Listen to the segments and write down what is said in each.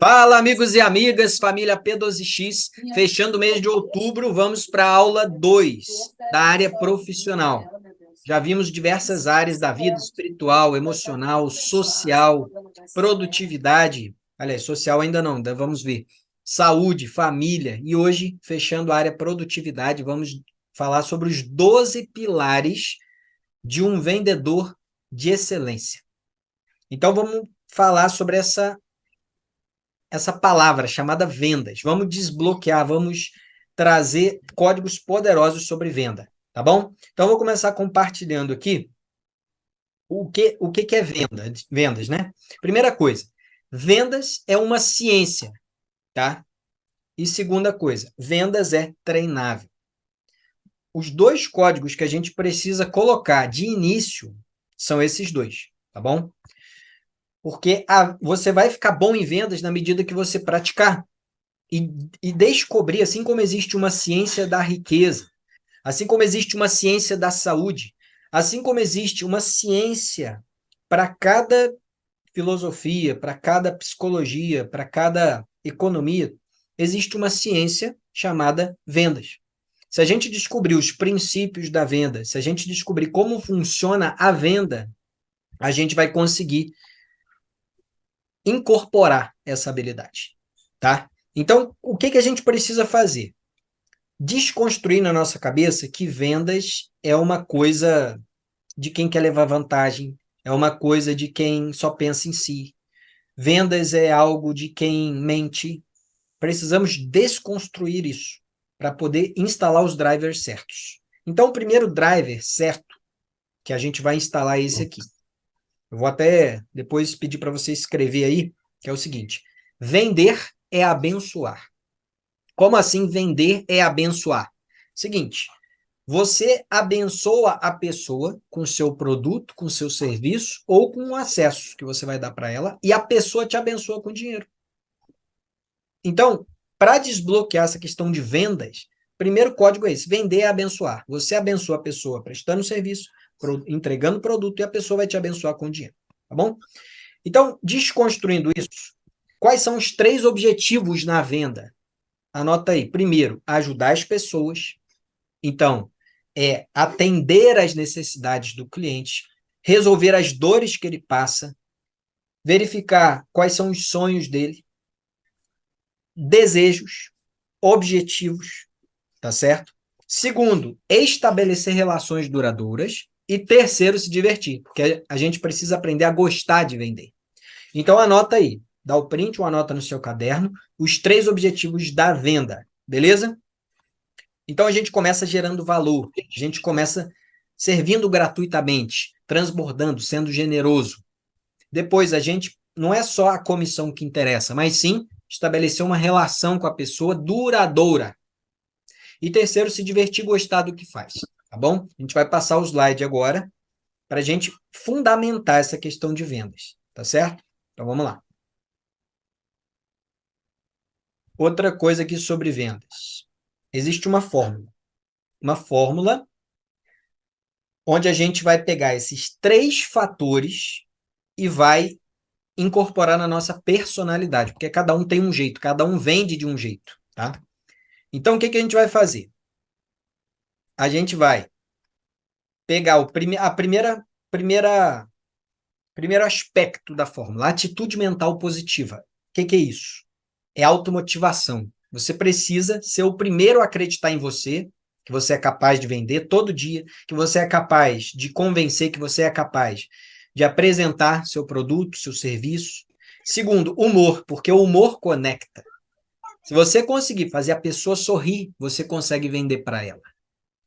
Fala, amigos e amigas, família P12X, fechando o mês de outubro, vamos para a aula 2 da área profissional. Já vimos diversas áreas da vida espiritual, emocional, social, produtividade, aliás, social ainda não, ainda vamos ver, saúde, família, e hoje, fechando a área produtividade, vamos falar sobre os 12 pilares de um vendedor de excelência. Então, vamos falar sobre essa palavra chamada vendas. Vamos desbloquear, vamos trazer códigos poderosos sobre venda, tá bom? Então, vou começar compartilhando aqui o que é vendas, né? Primeira coisa, vendas é uma ciência, tá? E segunda coisa, vendas é treinável. Os dois códigos que a gente precisa colocar de início são esses dois, tá bom? Porque você vai ficar bom em vendas na medida que você praticar e descobrir, assim como existe uma ciência da riqueza, assim como existe uma ciência da saúde, assim como existe uma ciência para cada filosofia, para cada psicologia, para cada economia, existe uma ciência chamada vendas. Se a gente descobrir os princípios da venda, se a gente descobrir como funciona a venda, a gente vai conseguir incorporar essa habilidade, tá? Então, o que a gente precisa fazer? Desconstruir na nossa cabeça que vendas é uma coisa de quem quer levar vantagem, é uma coisa de quem só pensa em si. Vendas é algo de quem mente. Precisamos desconstruir isso para poder instalar os drivers certos. Então, o primeiro driver certo que a gente vai instalar é esse aqui. Eu vou até depois pedir para você escrever aí, que é o seguinte: vender é abençoar. Como assim vender é abençoar? Seguinte, você abençoa a pessoa com seu produto, com seu serviço ou com o acesso que você vai dar para ela e a pessoa te abençoa com dinheiro. Então, para desbloquear essa questão de vendas, primeiro código é esse: vender é abençoar. Você abençoa a pessoa prestando serviço, entregando produto e a pessoa vai te abençoar com dinheiro, tá bom? Então, desconstruindo isso, quais são os 3 objetivos na venda? Anota aí. Primeiro, ajudar as pessoas. Então, é atender às necessidades do cliente, resolver as dores que ele passa, verificar quais são os sonhos dele, desejos, objetivos, tá certo? Segundo, estabelecer relações duradouras. E terceiro, se divertir, porque a gente precisa aprender a gostar de vender. Então, anota aí. Dá o print ou anota no seu caderno os 3 objetivos da venda, beleza? Então, a gente começa gerando valor, a gente começa servindo gratuitamente, transbordando, sendo generoso. Depois, a gente não é só a comissão que interessa, mas sim estabelecer uma relação com a pessoa duradoura. E terceiro, se divertir e gostar do que faz, tá bom? A gente vai passar o slide agora para a gente fundamentar essa questão de vendas, tá certo? Então, vamos lá. Outra coisa aqui sobre vendas. Existe uma fórmula. Uma fórmula onde a gente vai pegar esses 3 fatores e vai incorporar na nossa personalidade, porque cada um tem um jeito, cada um vende de um jeito, tá? Então, o que a gente vai fazer? A gente vai pegar primeiro aspecto da fórmula, a atitude mental positiva. O que é isso? É automotivação. Você precisa ser o primeiro a acreditar em você, que você é capaz de vender todo dia, que você é capaz de convencer, que você é capaz de apresentar seu produto, seu serviço. Segundo, humor, porque o humor conecta. Se você conseguir fazer a pessoa sorrir, você consegue vender para ela.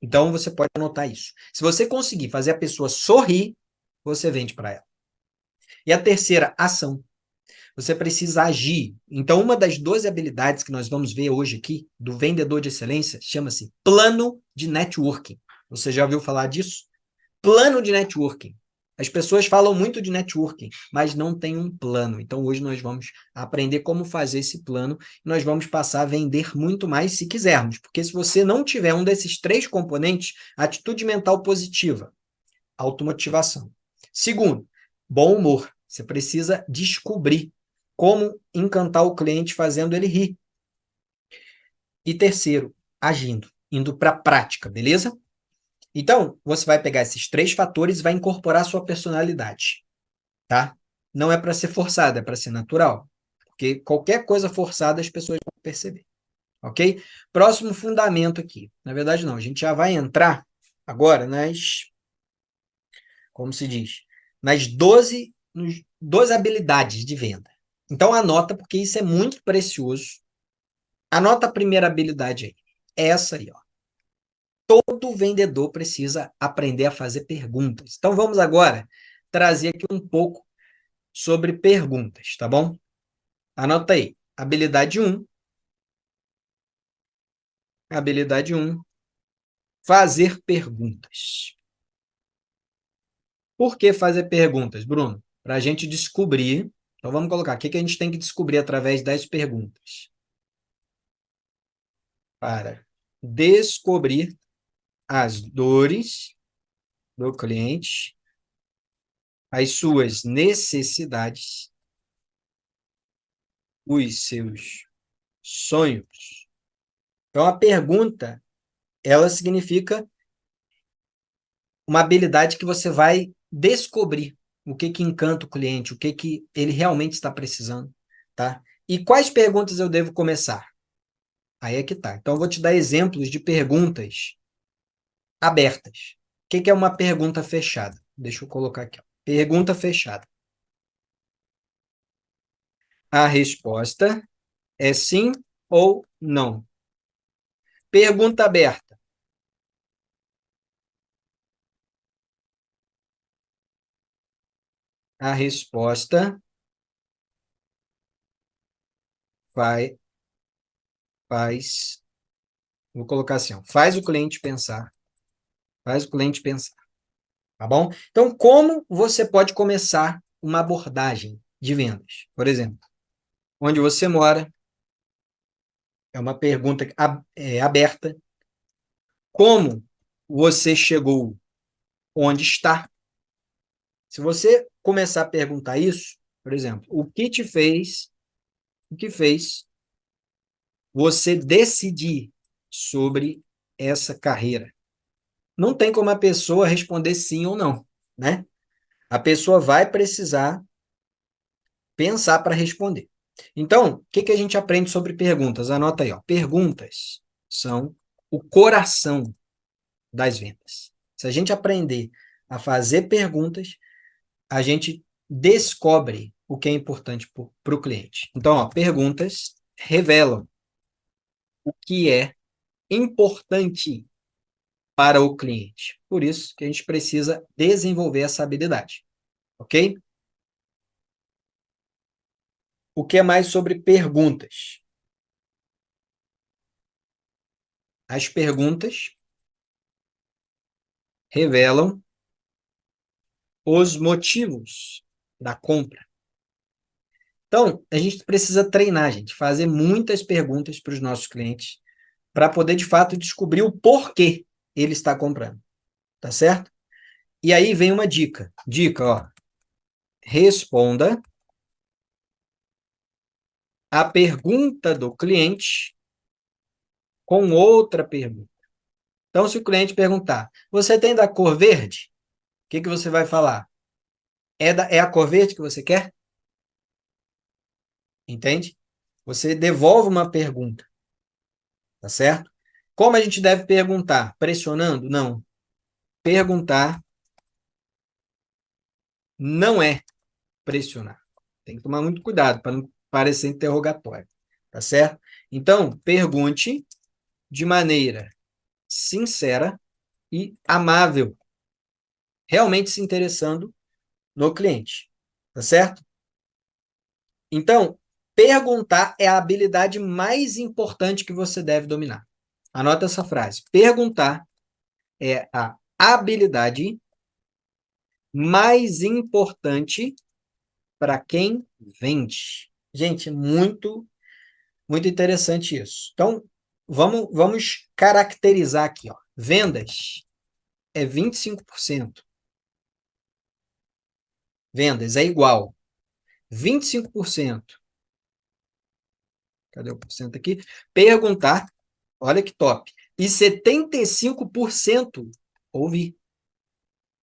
Então, você pode anotar isso. Se você conseguir fazer a pessoa sorrir, você vende para ela. E a terceira, ação. Você precisa agir. Então, uma das 12 habilidades que nós vamos ver hoje aqui, do vendedor de excelência, chama-se plano de networking. Você já ouviu falar disso? Plano de networking. As pessoas falam muito de networking, mas não tem um plano. Então, hoje nós vamos aprender como fazer esse plano e nós vamos passar a vender muito mais se quisermos. Porque se você não tiver um desses 3 componentes, atitude mental positiva, automotivação. Segundo, bom humor. Você precisa descobrir como encantar o cliente fazendo ele rir. E terceiro, agindo, indo para a prática, beleza? Então, você vai pegar esses 3 fatores e vai incorporar a sua personalidade, tá? Não é para ser forçado, é para ser natural. Porque qualquer coisa forçada as pessoas vão perceber, ok? Próximo fundamento aqui. Na verdade, não, a gente já vai entrar agora como se diz, nas 12 habilidades de venda. Então, anota, porque isso é muito precioso. Anota a primeira habilidade aí. Essa aí, ó. Todo vendedor precisa aprender a fazer perguntas. Então, vamos agora trazer aqui um pouco sobre perguntas, tá bom? Anota aí. Habilidade 1. Habilidade 1. Fazer perguntas. Por que fazer perguntas, Bruno? Para a gente descobrir. Então, vamos colocar. O que a gente tem que descobrir através das perguntas? Para descobrir as dores do cliente, as suas necessidades, os seus sonhos. Então, a pergunta, ela significa uma habilidade que você vai descobrir o que encanta o cliente, o que ele realmente está precisando, tá? E quais perguntas eu devo começar? Aí é que tá. Então, eu vou te dar exemplos de perguntas abertas. O que é uma pergunta fechada? Deixa eu colocar aqui. Ó. Pergunta fechada. A resposta é sim ou não. Pergunta aberta. A resposta vai, faz, vou colocar assim, ó, faz o cliente pensar. Faz o cliente pensar. Tá bom? Então, como você pode começar uma abordagem de vendas? Por exemplo, onde você mora, é uma pergunta aberta. Como você chegou onde está? Se você começar a perguntar isso, por exemplo, o que fez você decidir sobre essa carreira? Não tem como a pessoa responder sim ou não, né? A pessoa vai precisar pensar para responder. Então, o que a gente aprende sobre perguntas? Anota aí, ó. Perguntas são o coração das vendas. Se a gente aprender a fazer perguntas, a gente descobre o que é importante para o cliente. Então, ó, perguntas revelam o que é importante para o cliente. Por isso que a gente precisa desenvolver essa habilidade, ok? O que é mais sobre perguntas? As perguntas revelam os motivos da compra. Então, a gente precisa treinar, gente, fazer muitas perguntas para os nossos clientes para poder, de fato, descobrir o porquê ele está comprando, tá certo? E aí vem uma dica. Dica, ó. Responda a pergunta do cliente com outra pergunta. Então, se o cliente perguntar, você tem da cor verde? O que você vai falar? É a cor verde que você quer? Entende? Você devolve uma pergunta, tá certo? Como a gente deve perguntar? Pressionando? Não. Perguntar não é pressionar. Tem que tomar muito cuidado para não parecer interrogatório, tá certo? Então, pergunte de maneira sincera e amável, realmente se interessando no cliente, tá certo? Então, perguntar é a habilidade mais importante que você deve dominar. Anota essa frase. Perguntar é a habilidade mais importante para quem vende. Gente, muito interessante isso. Então, vamos caracterizar aqui, ó. Vendas é 25%. Vendas é igual 25% Cadê o porcento aqui? Perguntar, olha que top. E 75% ouvir.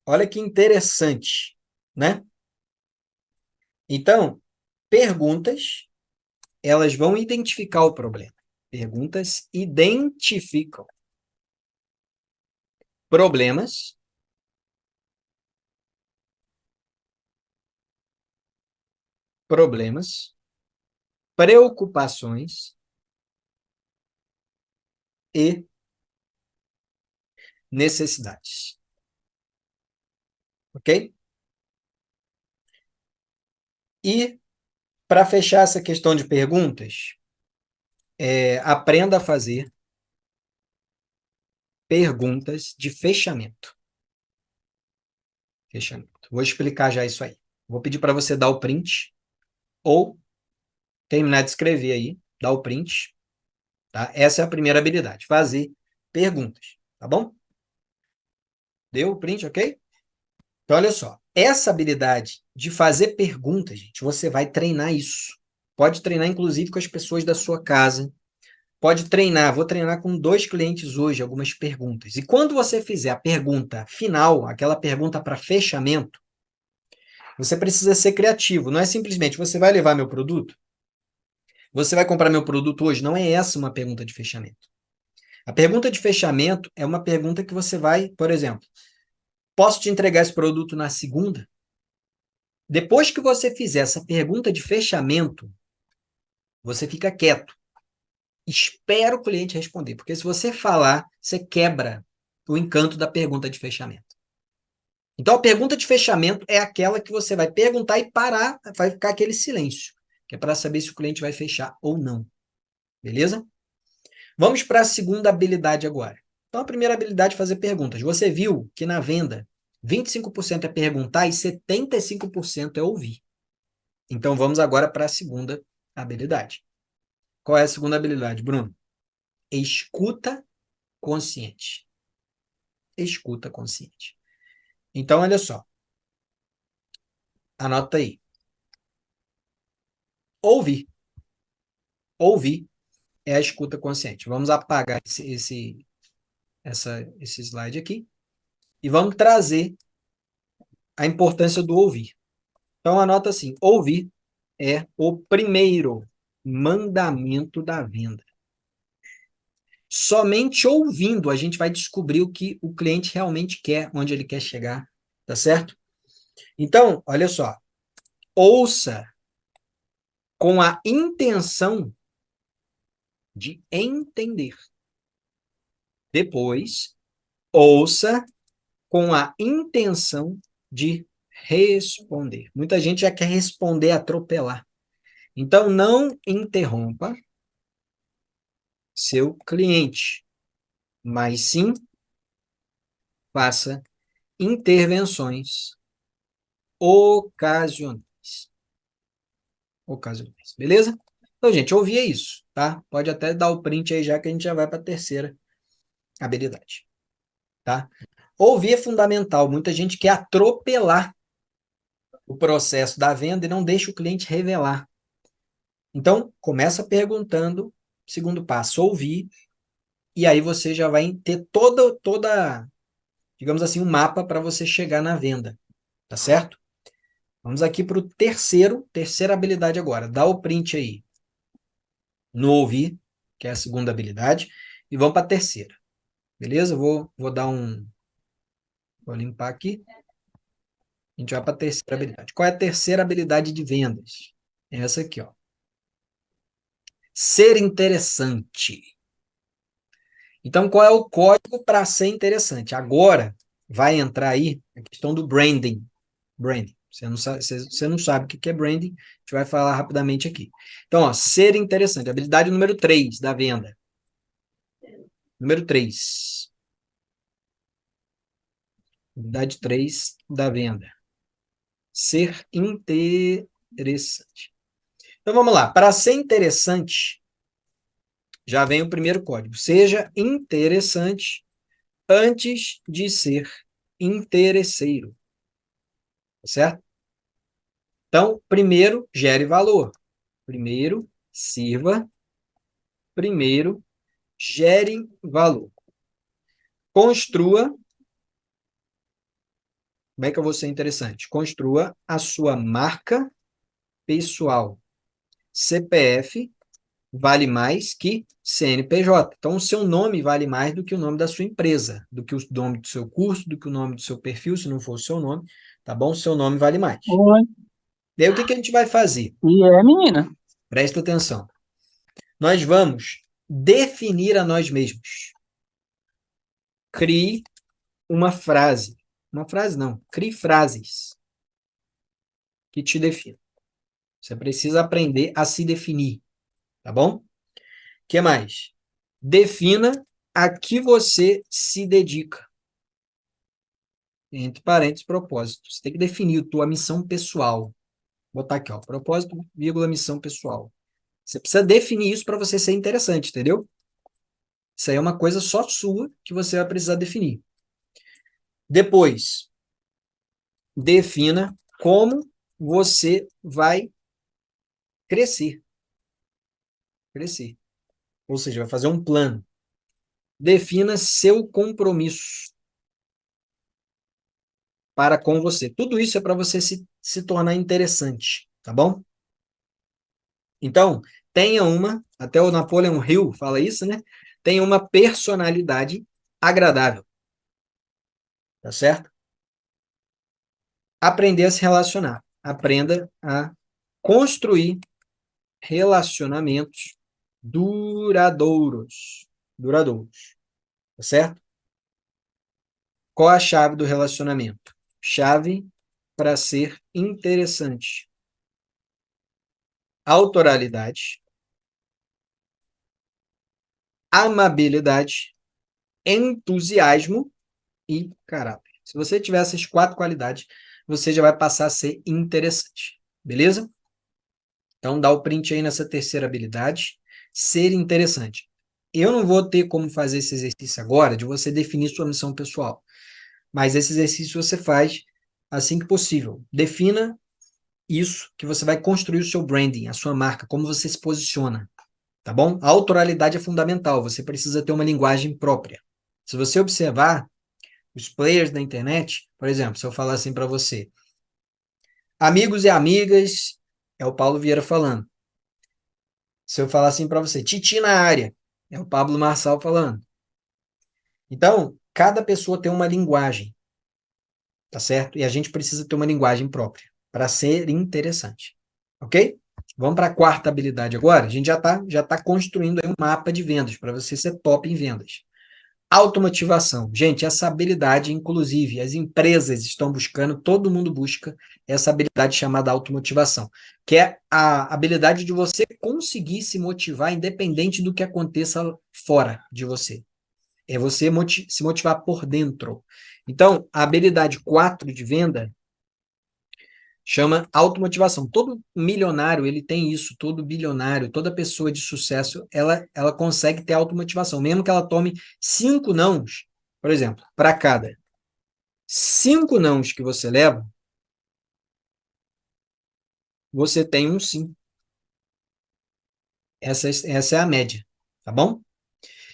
Olha que interessante, né? Então, perguntas, elas vão identificar o problema. Perguntas identificam problemas, preocupações e necessidades. Ok? E, para fechar essa questão de perguntas, aprenda a fazer perguntas de fechamento. Fechamento. Vou explicar já isso aí. Vou pedir para você dar o print ou terminar de escrever aí, dar o print, tá? Essa é a primeira habilidade, fazer perguntas, tá bom? Deu o print, ok? Então, olha só, essa habilidade de fazer perguntas, gente, você vai treinar isso. Pode treinar, inclusive, com as pessoas da sua casa. Pode treinar, vou treinar com 2 clientes hoje, algumas perguntas. E quando você fizer a pergunta final, aquela pergunta para fechamento, você precisa ser criativo. Não é simplesmente, você vai levar meu produto? Você vai comprar meu produto hoje? Não é essa uma pergunta de fechamento. A pergunta de fechamento é uma pergunta que você vai, por exemplo, posso te entregar esse produto na segunda? Depois que você fizer essa pergunta de fechamento, você fica quieto. Espera o cliente responder, porque se você falar, você quebra o encanto da pergunta de fechamento. Então, a pergunta de fechamento é aquela que você vai perguntar e parar, vai ficar aquele silêncio, que é para saber se o cliente vai fechar ou não. Beleza? Vamos para a segunda habilidade agora. Então, a primeira habilidade é fazer perguntas. Você viu que na venda, 25% é perguntar e 75% é ouvir. Então, vamos agora para a segunda habilidade. Qual é a segunda habilidade, Bruno? Escuta consciente. Escuta consciente. Então, olha só. Anota aí. Ouvir. Ouvir é a escuta consciente. Vamos apagar esse slide aqui e vamos trazer a importância do ouvir. Então, anota assim: ouvir é o primeiro mandamento da venda. Somente ouvindo a gente vai descobrir o que o cliente realmente quer, onde ele quer chegar, tá certo? Então, olha só, ouça com a intenção de entender. Depois, ouça com a intenção de responder. Muita gente já quer responder, atropelar. Então, não interrompa seu cliente, mas sim faça intervenções ocasionais. Ocasionais, beleza? Então, gente, ouvir isso, tá? Pode até dar o print aí já que a gente já vai para a terceira habilidade, tá? Ouvir é fundamental. Muita gente quer atropelar o processo da venda e não deixa o cliente revelar. Então, começa perguntando, segundo passo, ouvir, e aí você já vai ter toda, digamos assim, um mapa para você chegar na venda, tá certo? Vamos aqui para o terceira habilidade agora. Dá o print aí no ouvir, que é a segunda habilidade, e vamos para a terceira, beleza? Vou dar um... Vou limpar aqui. A gente vai para a terceira habilidade. Qual é a terceira habilidade de vendas? É essa aqui, ó. Ser interessante. Então, qual é o código para ser interessante? Agora vai entrar aí a questão do branding. Branding. Você não sabe o que é branding, a gente vai falar rapidamente aqui. Então, ó, ser interessante. Habilidade número 3 da venda. Número 3. Habilidade 3 da venda. Ser interessante. Então, vamos lá. Para ser interessante, já vem o primeiro código. Seja interessante antes de ser interesseiro. Certo? Então, primeiro, gere valor. Primeiro, sirva Primeiro, gere valor. Construa, como é que eu vou ser interessante? Construa a sua marca pessoal. CPF vale mais que CNPJ. Então, o seu nome vale mais do que o nome da sua empresa, do que o nome do seu curso, do que o nome do seu perfil, se não for o seu nome, tá bom? O seu nome vale mais. Oi. E aí, o que que a gente vai fazer? E é, menina. Presta atenção. Nós vamos definir a nós mesmos. Crie uma frase. Uma frase não, crie frases que te definam. Você precisa aprender a se definir, tá bom? O que mais? Defina a que você se dedica. Entre parênteses, propósito. Você tem que definir a tua missão pessoal. Vou botar aqui, ó, propósito, vírgula, missão pessoal. Você precisa definir isso para você ser interessante, entendeu? Isso aí é uma coisa só sua que você vai precisar definir. Depois, defina como você vai crescer. Crescer. Ou seja, vai fazer um plano. Defina seu compromisso para com você. Tudo isso é para você se tornar interessante, tá bom? Então, tenha uma, até o Napoleon Hill fala isso, né? Tenha uma personalidade agradável, tá certo? Aprender a se relacionar. Aprenda a construir relacionamentos duradouros. Duradouros, tá certo? Qual a chave do relacionamento? Chave para ser interessante. Autoralidade, amabilidade, entusiasmo e caráter. Se você tiver essas 4 qualidades, você já vai passar a ser interessante. Beleza? Então, dá o print aí nessa terceira habilidade, ser interessante. Eu não vou ter como fazer esse exercício agora de você definir sua missão pessoal, mas esse exercício você faz assim que possível. Defina isso que você vai construir o seu branding, a sua marca, como você se posiciona, tá bom? A autoralidade é fundamental, você precisa ter uma linguagem própria. Se você observar os players da internet, por exemplo, se eu falar assim para você, amigos e amigas, é o Paulo Vieira falando. Se eu falar assim para você, Titi na área, é o Pablo Marçal falando. Então, cada pessoa tem uma linguagem, tá certo? E a gente precisa ter uma linguagem própria para ser interessante, ok? Vamos para a quarta habilidade agora. A gente já tá construindo aí um mapa de vendas para você ser top em vendas. Automotivação. Gente, essa habilidade, inclusive, as empresas estão buscando, todo mundo busca essa habilidade chamada automotivação, que é a habilidade de você conseguir se motivar independente do que aconteça fora de você. É você se motivar por dentro. Então, a habilidade 4 de venda chama automotivação. Todo milionário, ele tem isso, todo bilionário, toda pessoa de sucesso, ela consegue ter automotivação, mesmo que ela tome 5 nãos, por exemplo, para cada 5 nãos que você leva, você tem um sim. Essa é a média, tá bom?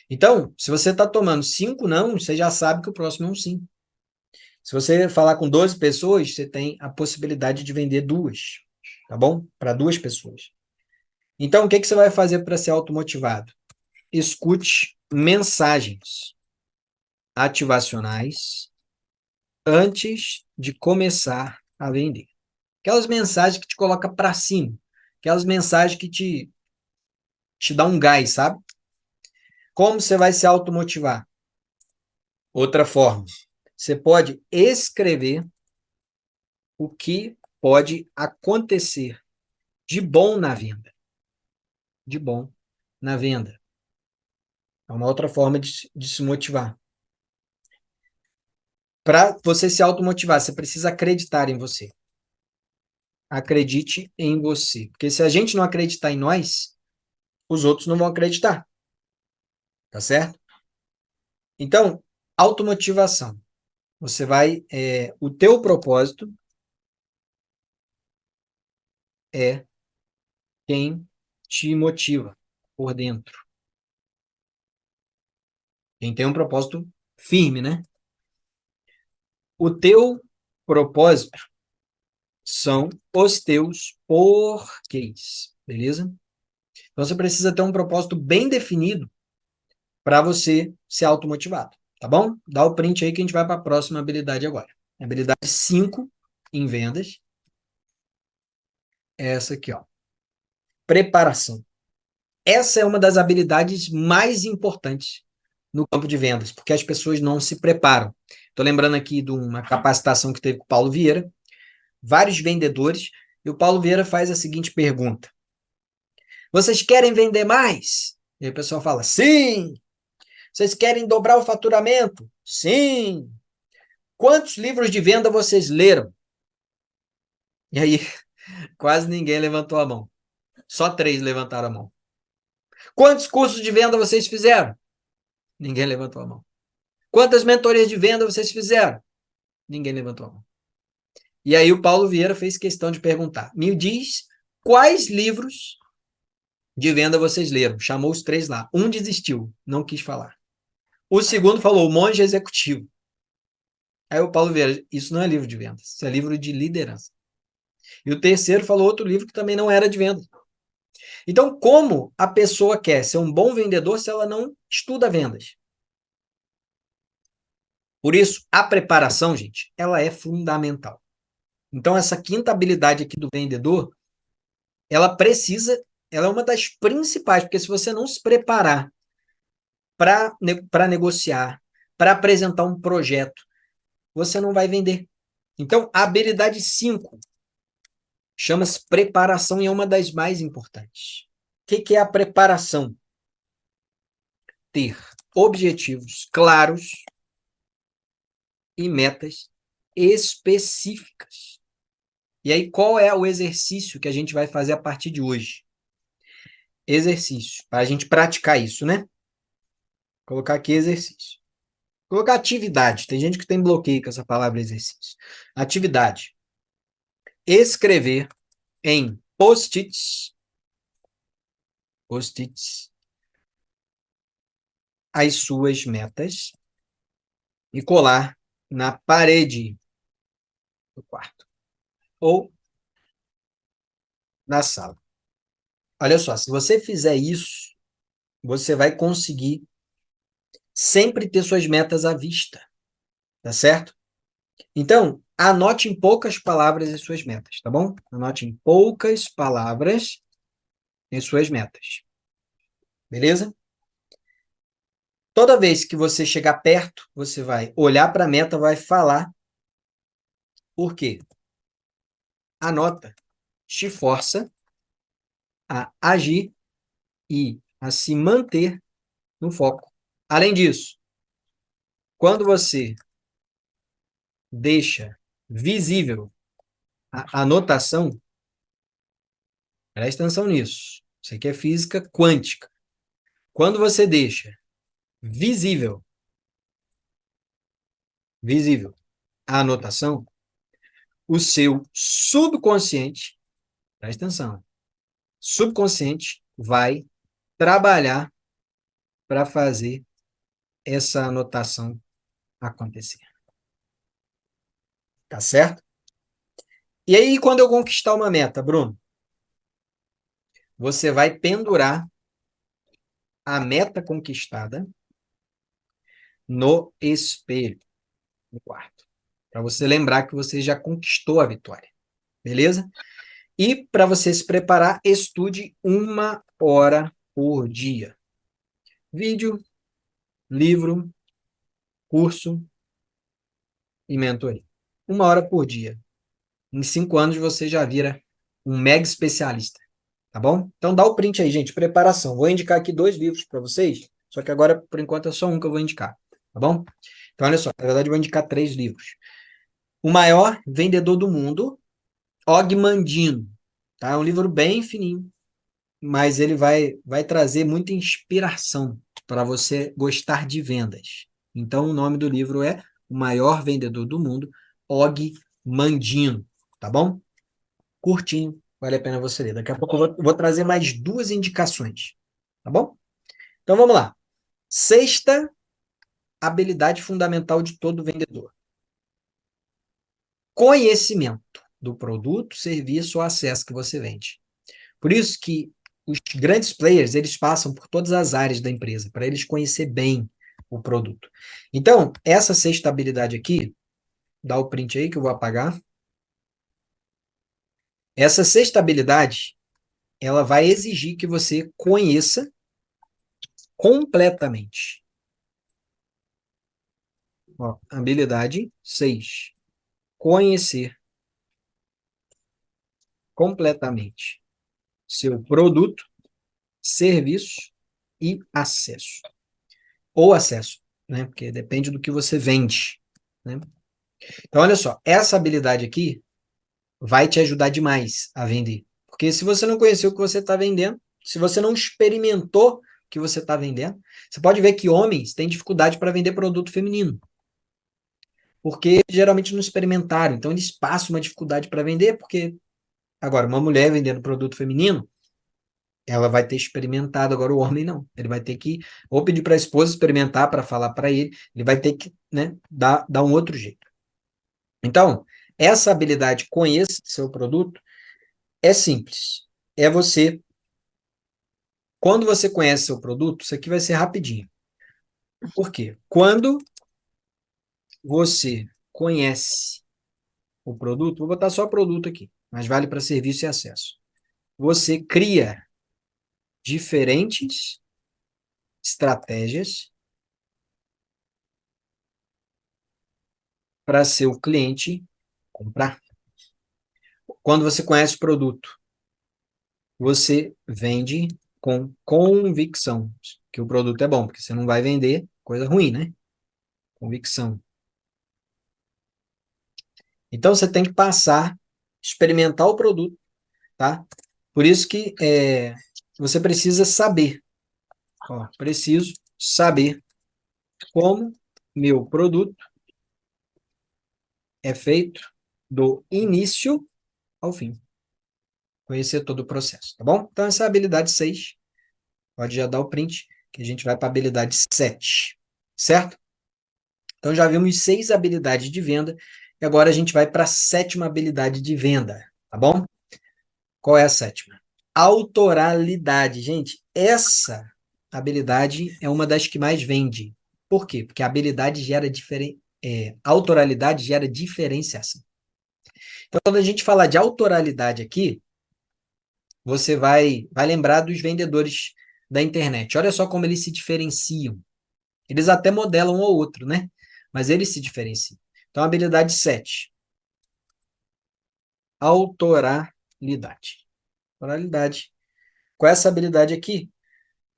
Então, se você está tomando 5 nãos, você já sabe que o próximo é um sim. Se você falar com 12 pessoas, você tem a possibilidade de vender duas, tá bom? Para 2 pessoas. Então, o que que você vai fazer para ser automotivado? Escute mensagens ativacionais antes de começar a vender. Aquelas mensagens que te coloca para cima, aquelas mensagens que te dá um gás, sabe? Como você vai se automotivar? Outra forma, você pode escrever o que pode acontecer de bom na venda. De bom na venda. É uma outra forma de se motivar. Para você se automotivar, você precisa acreditar em você. Acredite em você. Porque se a gente não acreditar em nós, os outros não vão acreditar. Tá certo? Então, automotivação. Você vai. O teu propósito é quem te motiva por dentro. Quem tem um propósito firme, né? O teu propósito são os teus porquês, beleza? Então você precisa ter um propósito bem definido para você ser automotivado, tá bom? Dá o print aí que a gente vai para a próxima habilidade agora. Habilidade 5 em vendas. É essa aqui, ó. Preparação. Essa é uma das habilidades mais importantes no campo de vendas, porque as pessoas não se preparam. Estou lembrando aqui de uma capacitação que teve com o Paulo Vieira, vários vendedores, e o Paulo Vieira faz a seguinte pergunta: vocês querem vender mais? E aí o pessoal fala, sim. Vocês querem dobrar o faturamento? Sim. Quantos livros de venda vocês leram? E aí, quase ninguém levantou a mão. Só 3 levantaram a mão. Quantos cursos de venda vocês fizeram? Ninguém levantou a mão. Quantas mentorias de venda vocês fizeram? Ninguém levantou a mão. E aí o Paulo Vieira fez questão de perguntar, me diz quais livros de venda vocês leram? Chamou os 3 lá. Um desistiu, não quis falar. O segundo falou, o Monge Executivo. Aí o Paulo Vieira, isso não é livro de vendas, isso é livro de liderança. E o terceiro falou outro livro que também não era de vendas. Então, como a pessoa quer ser um bom vendedor se ela não estuda vendas? Por isso, a preparação, gente, ela é fundamental. Então, essa quinta habilidade aqui do vendedor, ela é uma das principais, porque se você não se preparar para negociar, para apresentar um projeto, você não vai vender. Então, a habilidade 5 chama-se preparação e é uma das mais importantes. O que é a preparação? Ter objetivos claros e metas específicas. E aí, qual é o exercício que a gente vai fazer a partir de hoje? Exercício, para a gente praticar isso, né? Colocar aqui exercício. Colocar atividade. Tem gente que tem bloqueio com essa palavra exercício. Atividade. Escrever em post-its, as suas metas e colar na parede do quarto ou na sala. Olha só, se você fizer isso, você vai conseguir sempre ter suas metas à vista, tá certo? Então, anote em poucas palavras as suas metas, tá bom? Anote em poucas palavras as suas metas, beleza? Toda vez que você chegar perto, você vai olhar para a meta, vai falar por quê. A nota te força a agir e a se manter no foco. Além disso, quando você deixa visível a anotação, presta atenção nisso. Isso aqui é física quântica. Quando você deixa visível, visível a anotação, o seu subconsciente, presta atenção, subconsciente vai trabalhar para fazer essa anotação acontecer. Tá certo? E aí, quando eu conquistar uma meta, Bruno, você vai pendurar a meta conquistada no espelho, no quarto. Para você lembrar que você já conquistou a vitória. Beleza? E para você se preparar, estude 1 hora por dia. Vídeo, livro, curso e mentoria. 1 hora por dia. Em 5 anos você já vira um mega especialista. Tá bom? Então dá o print aí, gente. Preparação. Vou indicar aqui 2 livros para vocês, só que agora, por enquanto, é só um que eu vou indicar. Tá bom? Então, olha só. Na verdade, eu vou indicar 3 livros. O Maior Vendedor do Mundo, Og Mandino. Tá? É um livro bem fininho, mas ele vai trazer muita inspiração para você gostar de vendas. Então, o nome do livro é O Maior Vendedor do Mundo, Og Mandino. Tá bom? Curtinho, vale a pena você ler. Daqui a pouco eu vou trazer mais 2 indicações. Tá bom? Então, vamos lá. Sexta habilidade fundamental de todo vendedor: conhecimento do produto, serviço ou acesso que você vende. Por isso que os grandes players, eles passam por todas as áreas da empresa, para eles conhecer bem o produto. Então, essa sexta habilidade aqui, dá o print aí que eu vou apagar. Essa sexta habilidade, ela vai exigir que você conheça completamente. Ó, habilidade 6. Conhecer completamente seu produto, serviço e acesso. Ou acesso, né? Porque depende do que você vende, né? Então, olha só, essa habilidade aqui vai te ajudar demais a vender. Porque se você não conheceu o que você está vendendo, se você não experimentou o que você está vendendo, você pode ver que homens têm dificuldade para vender produto feminino. Porque geralmente não experimentaram. Então, eles passam uma dificuldade para vender, porque, agora, uma mulher vendendo produto feminino, ela vai ter experimentado, agora o homem não. Ele vai ter que ou pedir para a esposa experimentar para falar para ele vai ter que, né, dar um outro jeito. Então, essa habilidade conheça seu produto é simples. É você, quando você conhece seu produto, isso aqui vai ser rapidinho. Por quê? Quando você conhece o produto, vou botar só produto aqui, mas vale para serviço e acesso. Você cria diferentes estratégias para seu cliente comprar. Quando você conhece o produto, você vende com convicção que o produto é bom, porque você não vai vender coisa ruim, né? Convicção. Então, você tem que passar, experimentar o produto, tá? Por isso que você precisa saber. Ó, preciso saber como meu produto é feito do início ao fim. Conhecer todo o processo, tá bom? Então, essa é a habilidade 6. Pode já dar o print, que a gente vai para a habilidade 7, certo? Então, já vimos 6 habilidades de venda, e agora a gente vai para a 7ª habilidade de venda, tá bom? Qual é a 7ª? Autoralidade. Gente, essa habilidade é uma das que mais vende. Por quê? Porque a habilidade gera autoralidade gera diferenciação. Então, quando a gente fala de autoralidade aqui, você vai lembrar dos vendedores da internet. Olha só como eles se diferenciam. Eles até modelam um ou outro, né? Mas eles se diferenciam. Então, habilidade 7. Autoralidade. Autoralidade. Com essa habilidade aqui,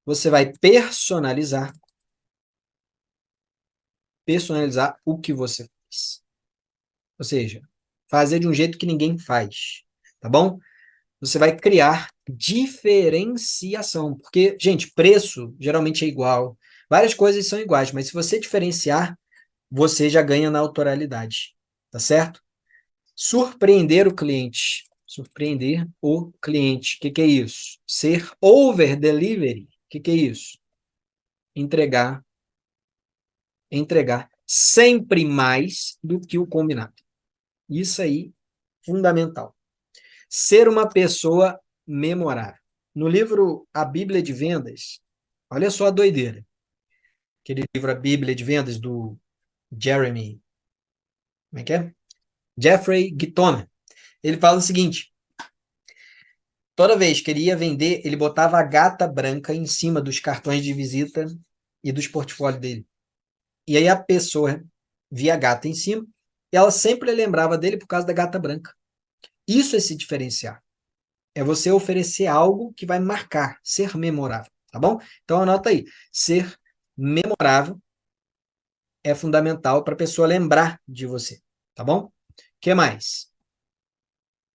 você vai personalizar o que você faz. Ou seja, fazer de um jeito que ninguém faz, tá bom? Você vai criar diferenciação, porque, gente, preço geralmente é igual, várias coisas são iguais, mas se você diferenciar, você já ganha na autoralidade, tá certo? Surpreender o cliente. Surpreender o cliente. O que é isso? Ser over delivery. O que é isso? Entregar sempre mais do que o combinado. Isso aí, fundamental. Ser uma pessoa memorável. No livro A Bíblia de Vendas, olha só a doideira. Aquele livro A Bíblia de Vendas do Jeremy, como é que é? Jeffrey Gitomer. Ele fala o seguinte: toda vez que ele ia vender, ele botava a gata branca em cima dos cartões de visita e dos portfólios dele. E aí a pessoa via a gata em cima e ela sempre lembrava dele por causa da gata branca. Isso é se diferenciar. É você oferecer algo que vai marcar, ser memorável, tá bom? Então anota aí. Ser memorável é fundamental para a pessoa lembrar de você, tá bom? O que mais?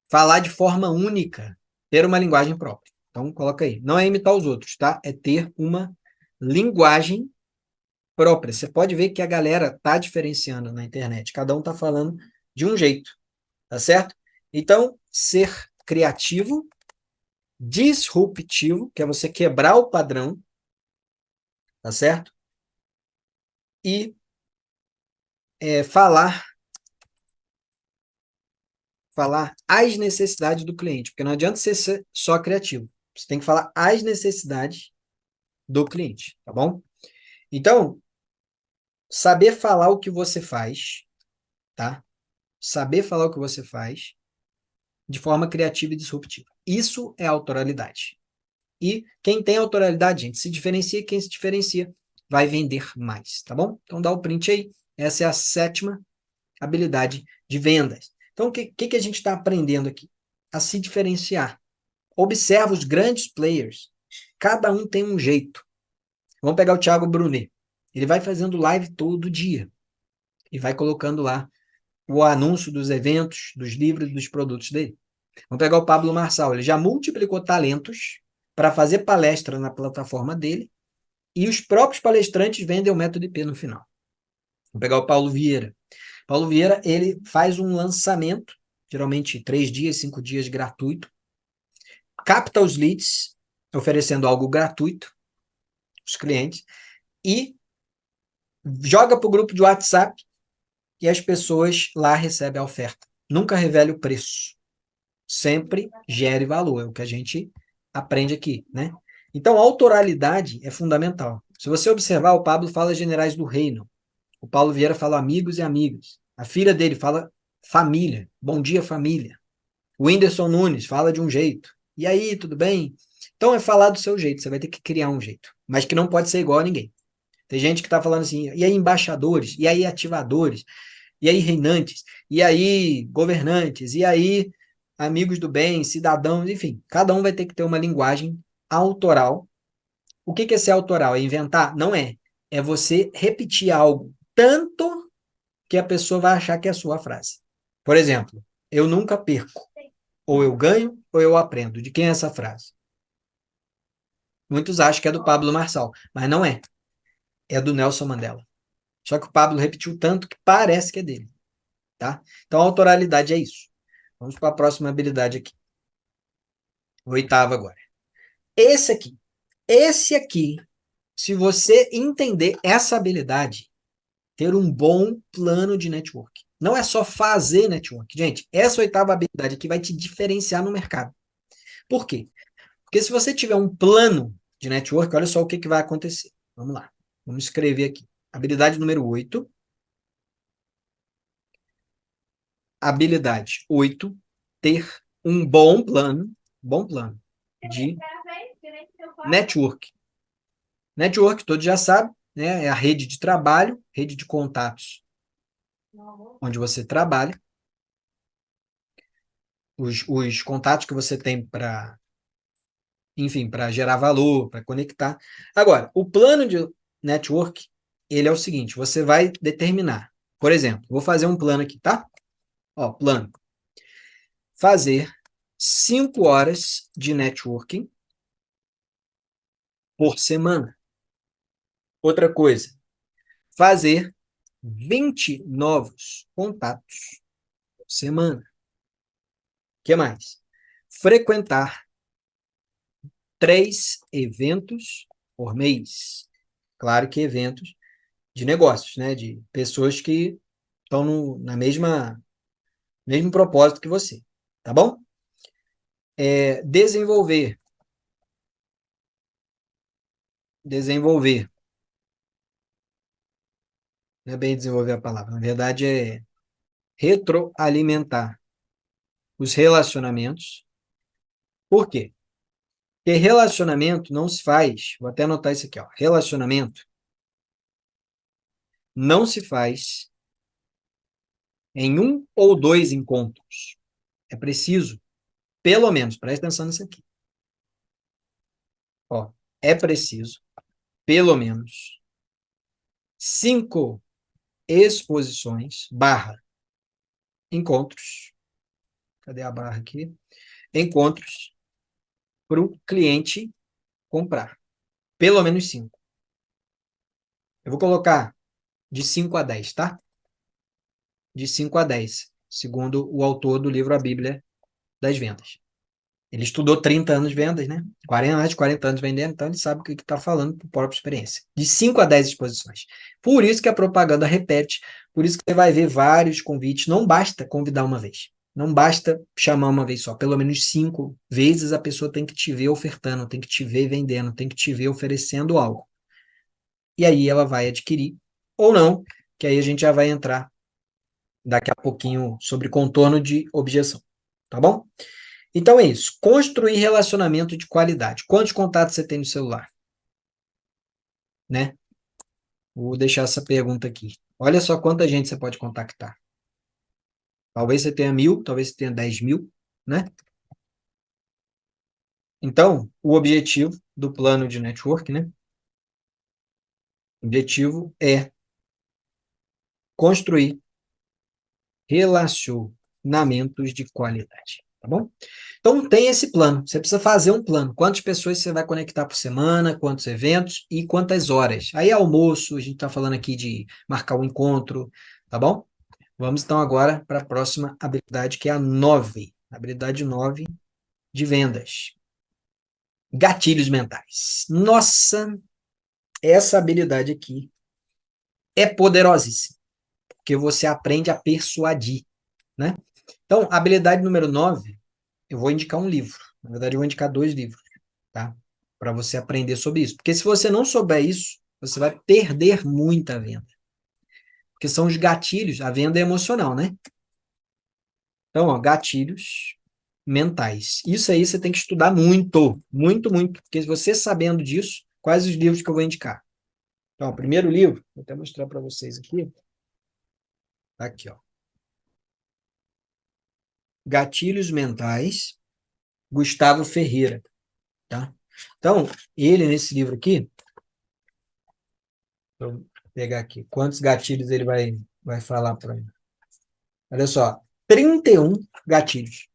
Falar de forma única, ter uma linguagem própria. Então coloca aí. Não é imitar os outros, tá? É ter uma linguagem própria. Você pode ver que a galera tá diferenciando na internet. Cada um tá falando de um jeito, tá certo? Então, ser criativo, disruptivo, que é você quebrar o padrão, tá certo? E falar as necessidades do cliente, porque não adianta você ser só criativo. Você tem que falar as necessidades do cliente, tá bom? Então, saber falar o que você faz, tá? Saber falar o que você faz de forma criativa e disruptiva. Isso é autoralidade. E quem tem autoralidade, gente, se diferencia, quem se diferencia vai vender mais, tá bom? Então dá o print aí. Essa é a 7ª habilidade de vendas. Então, o que a gente está aprendendo aqui? A se diferenciar. Observa os grandes players. Cada um tem um jeito. Vamos pegar o Thiago Brunet. Ele vai fazendo live todo dia. E vai colocando lá o anúncio dos eventos, dos livros, dos produtos dele. Vamos pegar o Pablo Marçal. Ele já multiplicou talentos para fazer palestra na plataforma dele e os próprios palestrantes vendem o método IP no final. Vamos pegar o Paulo Vieira. Paulo Vieira, ele faz um lançamento, geralmente 3 dias, 5 dias gratuito, capta os leads, oferecendo algo gratuito aos clientes, e joga para o grupo de WhatsApp e as pessoas lá recebem a oferta. Nunca revele o preço. Sempre gere valor, é o que a gente aprende aqui, né? Então, a autoralidade é fundamental. Se você observar, o Pablo fala generais do reino. O Paulo Vieira fala amigos e amigas. A filha dele fala família. Bom dia, família. O Whindersson Nunes fala de um jeito. E aí, tudo bem? Então é falar do seu jeito, você vai ter que criar um jeito. Mas que não pode ser igual a ninguém. Tem gente que está falando assim, e aí embaixadores, e aí ativadores, e aí reinantes, e aí governantes, e aí amigos do bem, cidadãos, enfim. Cada um vai ter que ter uma linguagem autoral. O que é ser autoral? É inventar? Não é. É você repetir algo tanto que a pessoa vai achar que é a sua frase. Por exemplo, eu nunca perco. Ou eu ganho, ou eu aprendo. De quem é essa frase? Muitos acham que é do Pablo Marçal, mas não é. É do Nelson Mandela. Só que o Pablo repetiu tanto que parece que é dele, tá? Então, a autoralidade é isso. Vamos para a próxima habilidade aqui. 8ª agora. Esse aqui. Esse aqui, se você entender essa habilidade, ter um bom plano de network. Não é só fazer network. Gente, essa 8ª habilidade aqui vai te diferenciar no mercado. Por quê? Porque se você tiver um plano de network, olha só o que vai acontecer. Vamos lá. Vamos escrever aqui. Habilidade número 8. Habilidade 8. Ter um bom plano de network. Network, todos já sabem, né? É a rede de trabalho, rede de contatos onde você trabalha, os contatos que você tem para, enfim, para gerar valor, para conectar. Agora, o plano de network, ele é o seguinte, você vai determinar, por exemplo, vou fazer um plano aqui, tá? Ó, plano. Fazer 5 horas de networking por semana. Outra coisa, fazer 20 novos contatos por semana. O que mais? Frequentar 3 eventos por mês. Claro que eventos de negócios, né? De pessoas que estão na mesmo propósito que você, tá bom? Desenvolver, não é bem desenvolver a palavra, na verdade é retroalimentar os relacionamentos. Por quê? Porque relacionamento não se faz, vou até anotar isso aqui, ó, relacionamento não se faz em um ou dois encontros. É preciso, pelo menos, presta atenção nisso aqui, ó, é preciso, pelo menos, 5 exposições, barra, encontros, cadê a barra aqui? Encontros para o cliente comprar. Pelo menos 5. Eu vou colocar de 5 a 10, tá? De 5 a 10, segundo o autor do livro A Bíblia das Vendas. Ele estudou 30 anos de vendas, né? 40, mais de 40 anos vendendo, então ele sabe o que está falando por própria experiência. De 5 a 10 exposições. Por isso que a propaganda repete, por isso que você vai ver vários convites. Não basta convidar uma vez. Não basta chamar uma vez só. Pelo menos 5 vezes a pessoa tem que te ver ofertando, tem que te ver vendendo, tem que te ver oferecendo algo. E aí ela vai adquirir, ou não, que aí a gente já vai entrar daqui a pouquinho sobre contorno de objeção. Tá bom? Então é isso. Construir relacionamento de qualidade. Quantos contatos você tem no celular? Né? Vou deixar essa pergunta aqui. Olha só quanta gente você pode contactar. Talvez você tenha 1.000, talvez você tenha 10.000, né? Então, o objetivo do plano de network, né? O objetivo é construir relacionamentos de qualidade. Tá bom? Então, tem esse plano. Você precisa fazer um plano. Quantas pessoas você vai conectar por semana, quantos eventos e quantas horas. Aí, almoço, a gente está falando aqui de marcar um encontro, tá bom? Vamos então agora para a próxima habilidade, que é a 9. Habilidade 9 de vendas. Gatilhos mentais. Nossa, essa habilidade aqui é poderosíssima, porque você aprende a persuadir, né? Então, habilidade número 9, eu vou indicar um livro. Na verdade, eu vou indicar 2 livros, tá? Para você aprender sobre isso. Porque se você não souber isso, você vai perder muita venda. Porque são os gatilhos, a venda é emocional, né? Então, ó, gatilhos mentais. Isso aí você tem que estudar muito, muito, muito. Porque você sabendo disso, quais os livros que eu vou indicar? Então, o primeiro livro, vou até mostrar para vocês aqui. Tá aqui, ó. Gatilhos Mentais, Gustavo Ferreira, tá? Então, ele nesse livro aqui, vou pegar aqui, quantos gatilhos ele vai falar para mim. Olha só, 31 gatilhos.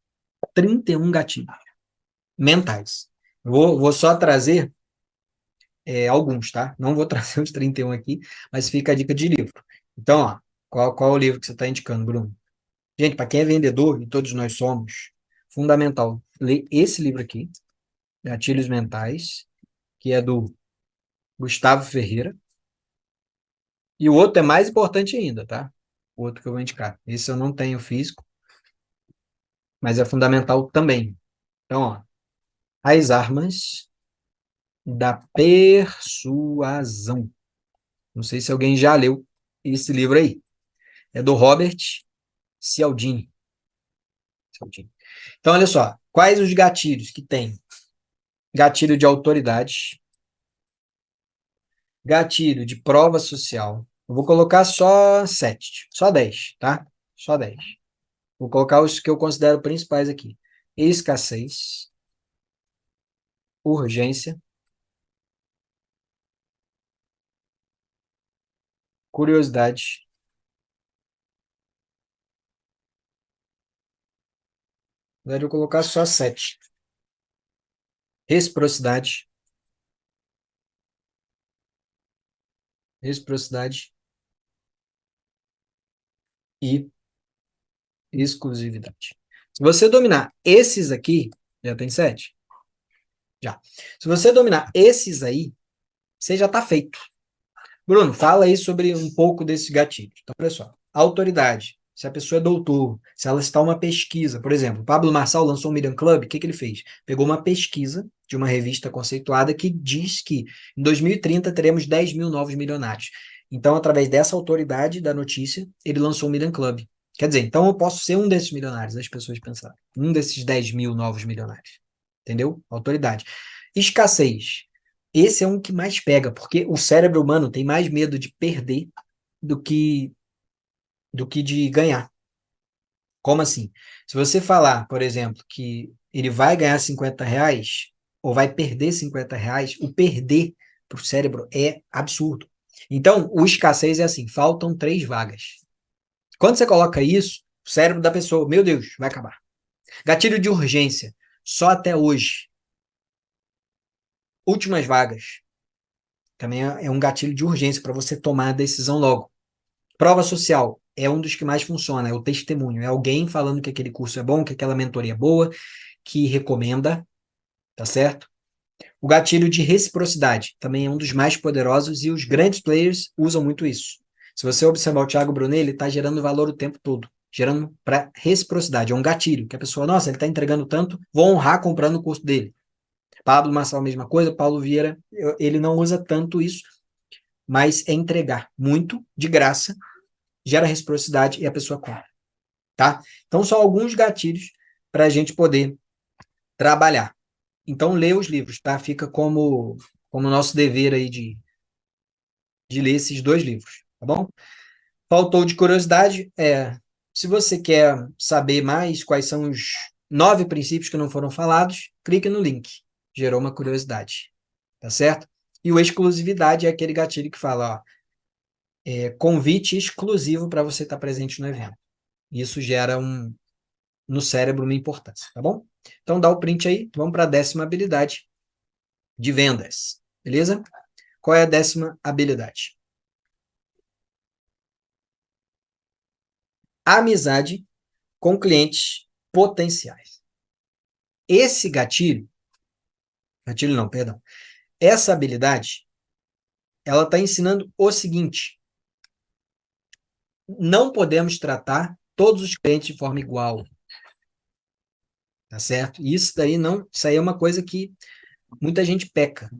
31 gatilhos mentais. Vou só trazer alguns, tá? Não vou trazer os 31 aqui, mas fica a dica de livro. Então, ó, qual é o livro que você está indicando, Bruno? Gente, para quem é vendedor, e todos nós somos, fundamental ler esse livro aqui, Gatilhos Mentais, que é do Gustavo Ferreira. E o outro é mais importante ainda, tá? O outro que eu vou indicar. Esse eu não tenho físico, mas é fundamental também. Então, ó, As Armas da Persuasão. Não sei se alguém já leu esse livro aí. É do Robert Cialdini. Então, olha só. Quais os gatilhos que tem? Gatilho de autoridade, gatilho de prova social. Eu vou colocar só 7, só 10, tá? Só 10. Vou colocar os que eu considero principais aqui. Escassez, urgência, curiosidade, na verdade, eu vou colocar só 7. Reciprocidade, reciprocidade e exclusividade. Se você dominar esses aqui, já tem 7? Já. Se você dominar esses aí, você já está feito. Bruno, fala aí sobre um pouco desses gatilhos. Então, olha só. Autoridade. Se a pessoa é doutor, se ela está uma pesquisa, por exemplo, o Pablo Marçal lançou o Million Club, o que ele fez? Pegou uma pesquisa de uma revista conceituada que diz que em 2030 teremos 10 mil novos milionários. Então, através dessa autoridade da notícia, ele lançou o Million Club. Quer dizer, então eu posso ser um desses milionários, as pessoas pensaram. Um desses 10 mil novos milionários. Entendeu? Autoridade. Escassez. Esse é um que mais pega, porque o cérebro humano tem mais medo de perder do que, do que de ganhar. Como assim? Se você falar, por exemplo, que ele vai ganhar R$ 50 ou vai perder R$ 50, o perder para o cérebro é absurdo. Então, o escassez é assim, faltam 3 vagas. Quando você coloca isso, o cérebro da pessoa, meu Deus, vai acabar. Gatilho de urgência, só até hoje. Últimas vagas. Também é um gatilho de urgência para você tomar a decisão logo. Prova social é um dos que mais funciona, é o testemunho, é alguém falando que aquele curso é bom, que aquela mentoria é boa, que recomenda, tá certo? O gatilho de reciprocidade também é um dos mais poderosos e os grandes players usam muito isso. Se você observar o Thiago Brunet, ele está gerando valor o tempo todo, gerando para reciprocidade. É um gatilho, que a pessoa, nossa, ele está entregando tanto, vou honrar comprando o curso dele. Pablo Marçal, a mesma coisa, Paulo Vieira, ele não usa tanto isso, mas é entregar muito, de graça, gera reciprocidade e a pessoa compra, tá? Então, são alguns gatilhos para a gente poder trabalhar. Então, lê os livros, tá? Fica como nosso dever aí de ler esses dois livros, tá bom? Faltou de curiosidade, se você quer saber mais quais são os 9 princípios que não foram falados, clique no link. Gerou uma curiosidade, tá certo? E o exclusividade é aquele gatilho que fala, ó, convite exclusivo para você estar presente no evento. Isso gera no cérebro uma importância, tá bom? Então dá o print aí, vamos para a 10ª habilidade de vendas, beleza? Qual é a 10ª habilidade? Amizade com clientes potenciais. Esse gatilho não, perdão, essa habilidade, ela está ensinando o seguinte: não podemos tratar todos os clientes de forma igual, tá certo? Isso aí é uma coisa que muita gente peca.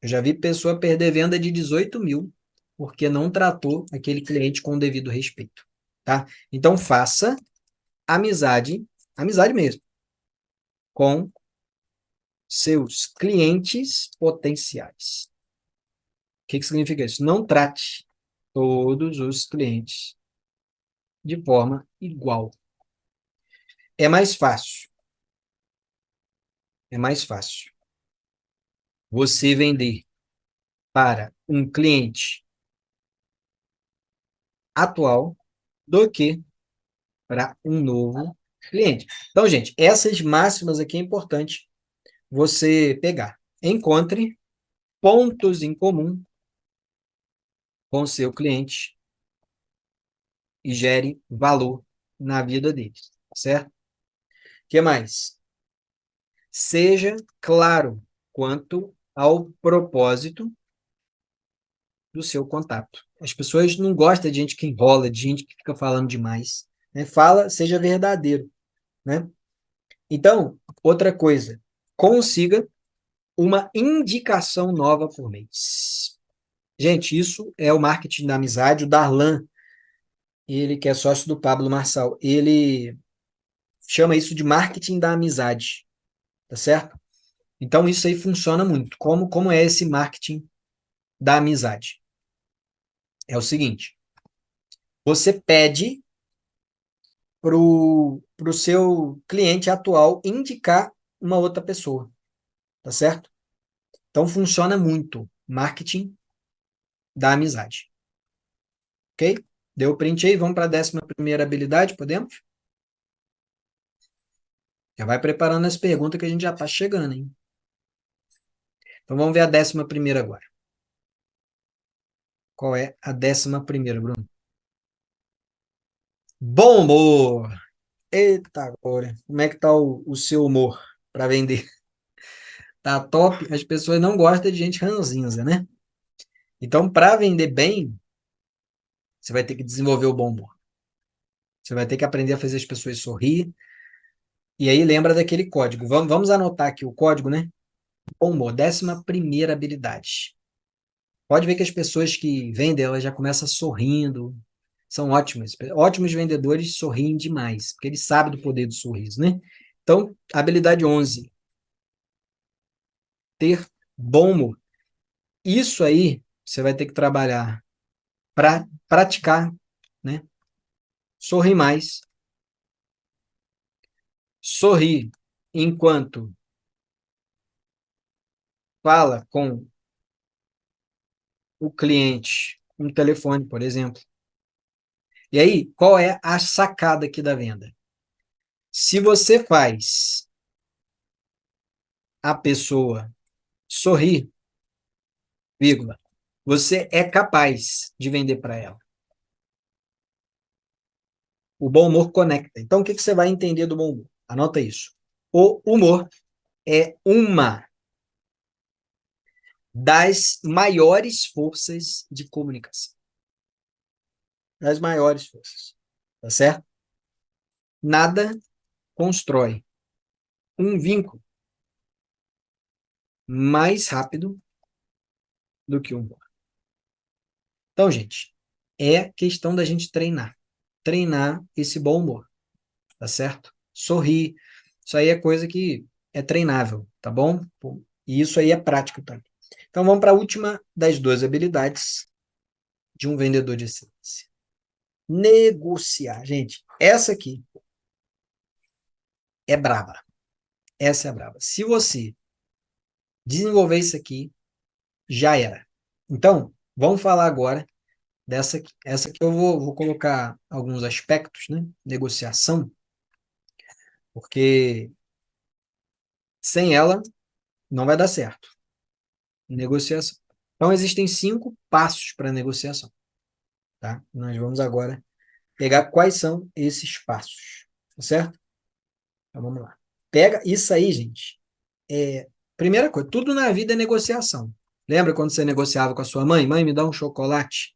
Eu já vi pessoa perder venda de 18 mil porque não tratou aquele cliente com o devido respeito, tá? Então faça amizade, amizade mesmo, com seus clientes potenciais. O que significa isso? Não trate todos os clientes de forma igual. É mais fácil, é mais fácil você vender para um cliente atual do que para um novo cliente. Então, gente, essas máximas aqui é importante você pegar. Encontre pontos em comum com o seu cliente e gere valor na vida deles, certo? O que mais? Seja claro quanto ao propósito do seu contato. As pessoas não gostam de gente que enrola, de gente que fica falando demais, né? Fala, seja verdadeiro, né? Então, outra coisa, consiga uma indicação nova por mês. Gente, isso é o marketing da amizade. O Darlan, ele que é sócio do Pablo Marçal, ele chama isso de marketing da amizade, tá certo? Então, isso aí funciona muito. Como é esse marketing da amizade? É o seguinte, você pede para o seu cliente atual indicar uma outra pessoa, tá certo? Então, funciona muito marketing da amizade. Ok? Deu o print aí, vamos para a 11ª habilidade, podemos? Já vai preparando as perguntas que a gente já está chegando, hein? Então vamos ver a 11ª agora. Qual é a 11ª, Bruno? Bom humor! Eita, agora. Como é que tá o seu humor para vender? Tá top? As pessoas não gostam de gente ranzinza, né? Então, para vender bem, você vai ter que desenvolver o bom humor. Você vai ter que aprender a fazer as pessoas sorrir. E aí lembra daquele código. Vamos anotar aqui o código, né? Bom humor, 11ª habilidade. Pode ver que as pessoas que vendem, elas já começam sorrindo. São ótimas. Ótimos vendedores sorriem demais, porque eles sabem do poder do sorriso, né? Então, habilidade 11, ter bom humor. Isso aí, você vai ter que trabalhar para praticar, né? Sorrir mais. Sorrir enquanto fala com o cliente no telefone, por exemplo. E aí, qual é a sacada aqui da venda? Se você faz a pessoa sorrir, vírgula, você é capaz de vender para ela. O bom humor conecta. Então, o que você vai entender do bom humor? Anota isso. O humor é uma das maiores forças de comunicação. Das maiores forças. Tá certo? Nada constrói um vínculo mais rápido do que o humor. Então, gente, é questão da gente treinar. Treinar esse bom humor, tá certo? Sorrir. Isso aí é coisa que é treinável, tá bom? E isso aí é prático também. Então, vamos para a última das duas habilidades de um vendedor de excelência. Negociar. Gente, essa aqui é braba. Essa é braba. Se você desenvolver isso aqui, já era. Então, vamos falar agora dessa aqui. Essa aqui eu vou colocar alguns aspectos, né? Negociação, porque sem ela não vai dar certo. Negociação. Então, existem 5 passos para negociação, tá? Nós vamos agora pegar quais são esses passos, tá certo? Então, vamos lá. Pega isso aí, gente. Primeira coisa, tudo na vida é negociação. Lembra quando você negociava com a sua mãe? Mãe, me dá um chocolate.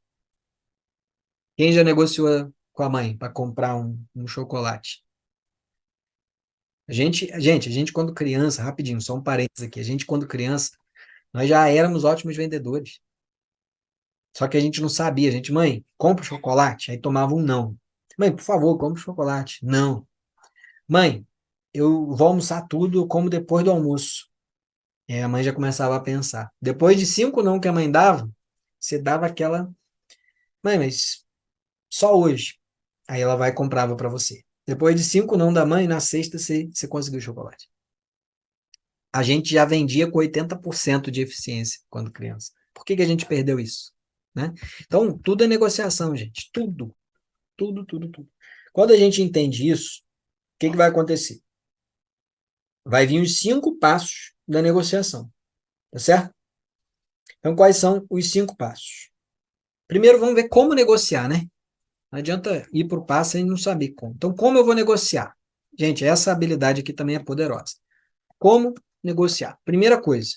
Quem já negociou com a mãe para comprar um chocolate? A gente, quando criança, rapidinho, só um parênteses aqui, a gente, quando criança, nós já éramos ótimos vendedores. Só que a gente não sabia. A gente, mãe, compra o chocolate. Aí tomava um não. Mãe, por favor, compra o chocolate. Não. Mãe, eu vou almoçar tudo, eu como depois do almoço. E aí a mãe já começava a pensar. Depois de 5 não que a mãe dava, você dava aquela. Mãe, mas só hoje. Aí ela vai e comprava para você. Depois de 5 não da mãe, na sexta você conseguiu o chocolate. A gente já vendia com 80% de eficiência quando criança. Por que que a gente perdeu isso? Né? Então, tudo é negociação, gente. Tudo. Tudo, tudo, tudo. Quando a gente entende isso, o que que vai acontecer? Vai vir os 5 passos da negociação. Tá certo? Então, quais são os 5 passos? Primeiro, vamos ver como negociar, né? Não adianta ir para o passo e não saber como. Então, como eu vou negociar? Gente, essa habilidade aqui também é poderosa. Como negociar? Primeira coisa,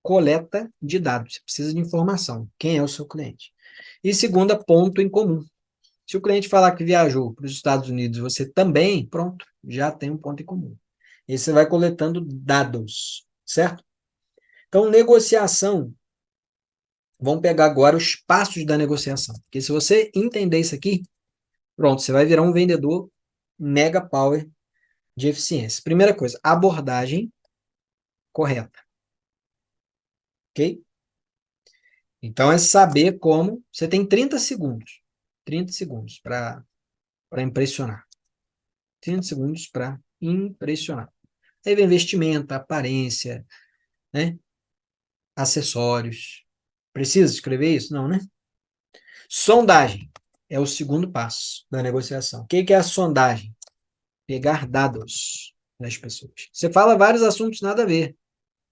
coleta de dados. Você precisa de informação. Quem é o seu cliente? E segunda, ponto em comum. Se o cliente falar que viajou para os Estados Unidos, você também, pronto, já tem um ponto em comum. E você vai coletando dados, certo? Então, negociação, vamos pegar agora os passos da negociação. Porque se você entender isso aqui, pronto, você vai virar um vendedor mega power de eficiência. Primeira coisa, abordagem correta, ok? Então, é saber como. Você tem 30 segundos. 30 segundos para impressionar. 30 segundos para impressionar. Aí vem vestimenta, aparência, né? Acessórios. Precisa escrever isso? Não, né? Sondagem é o segundo passo da negociação. O que que é a sondagem? Pegar dados das pessoas. Você fala vários assuntos nada a ver.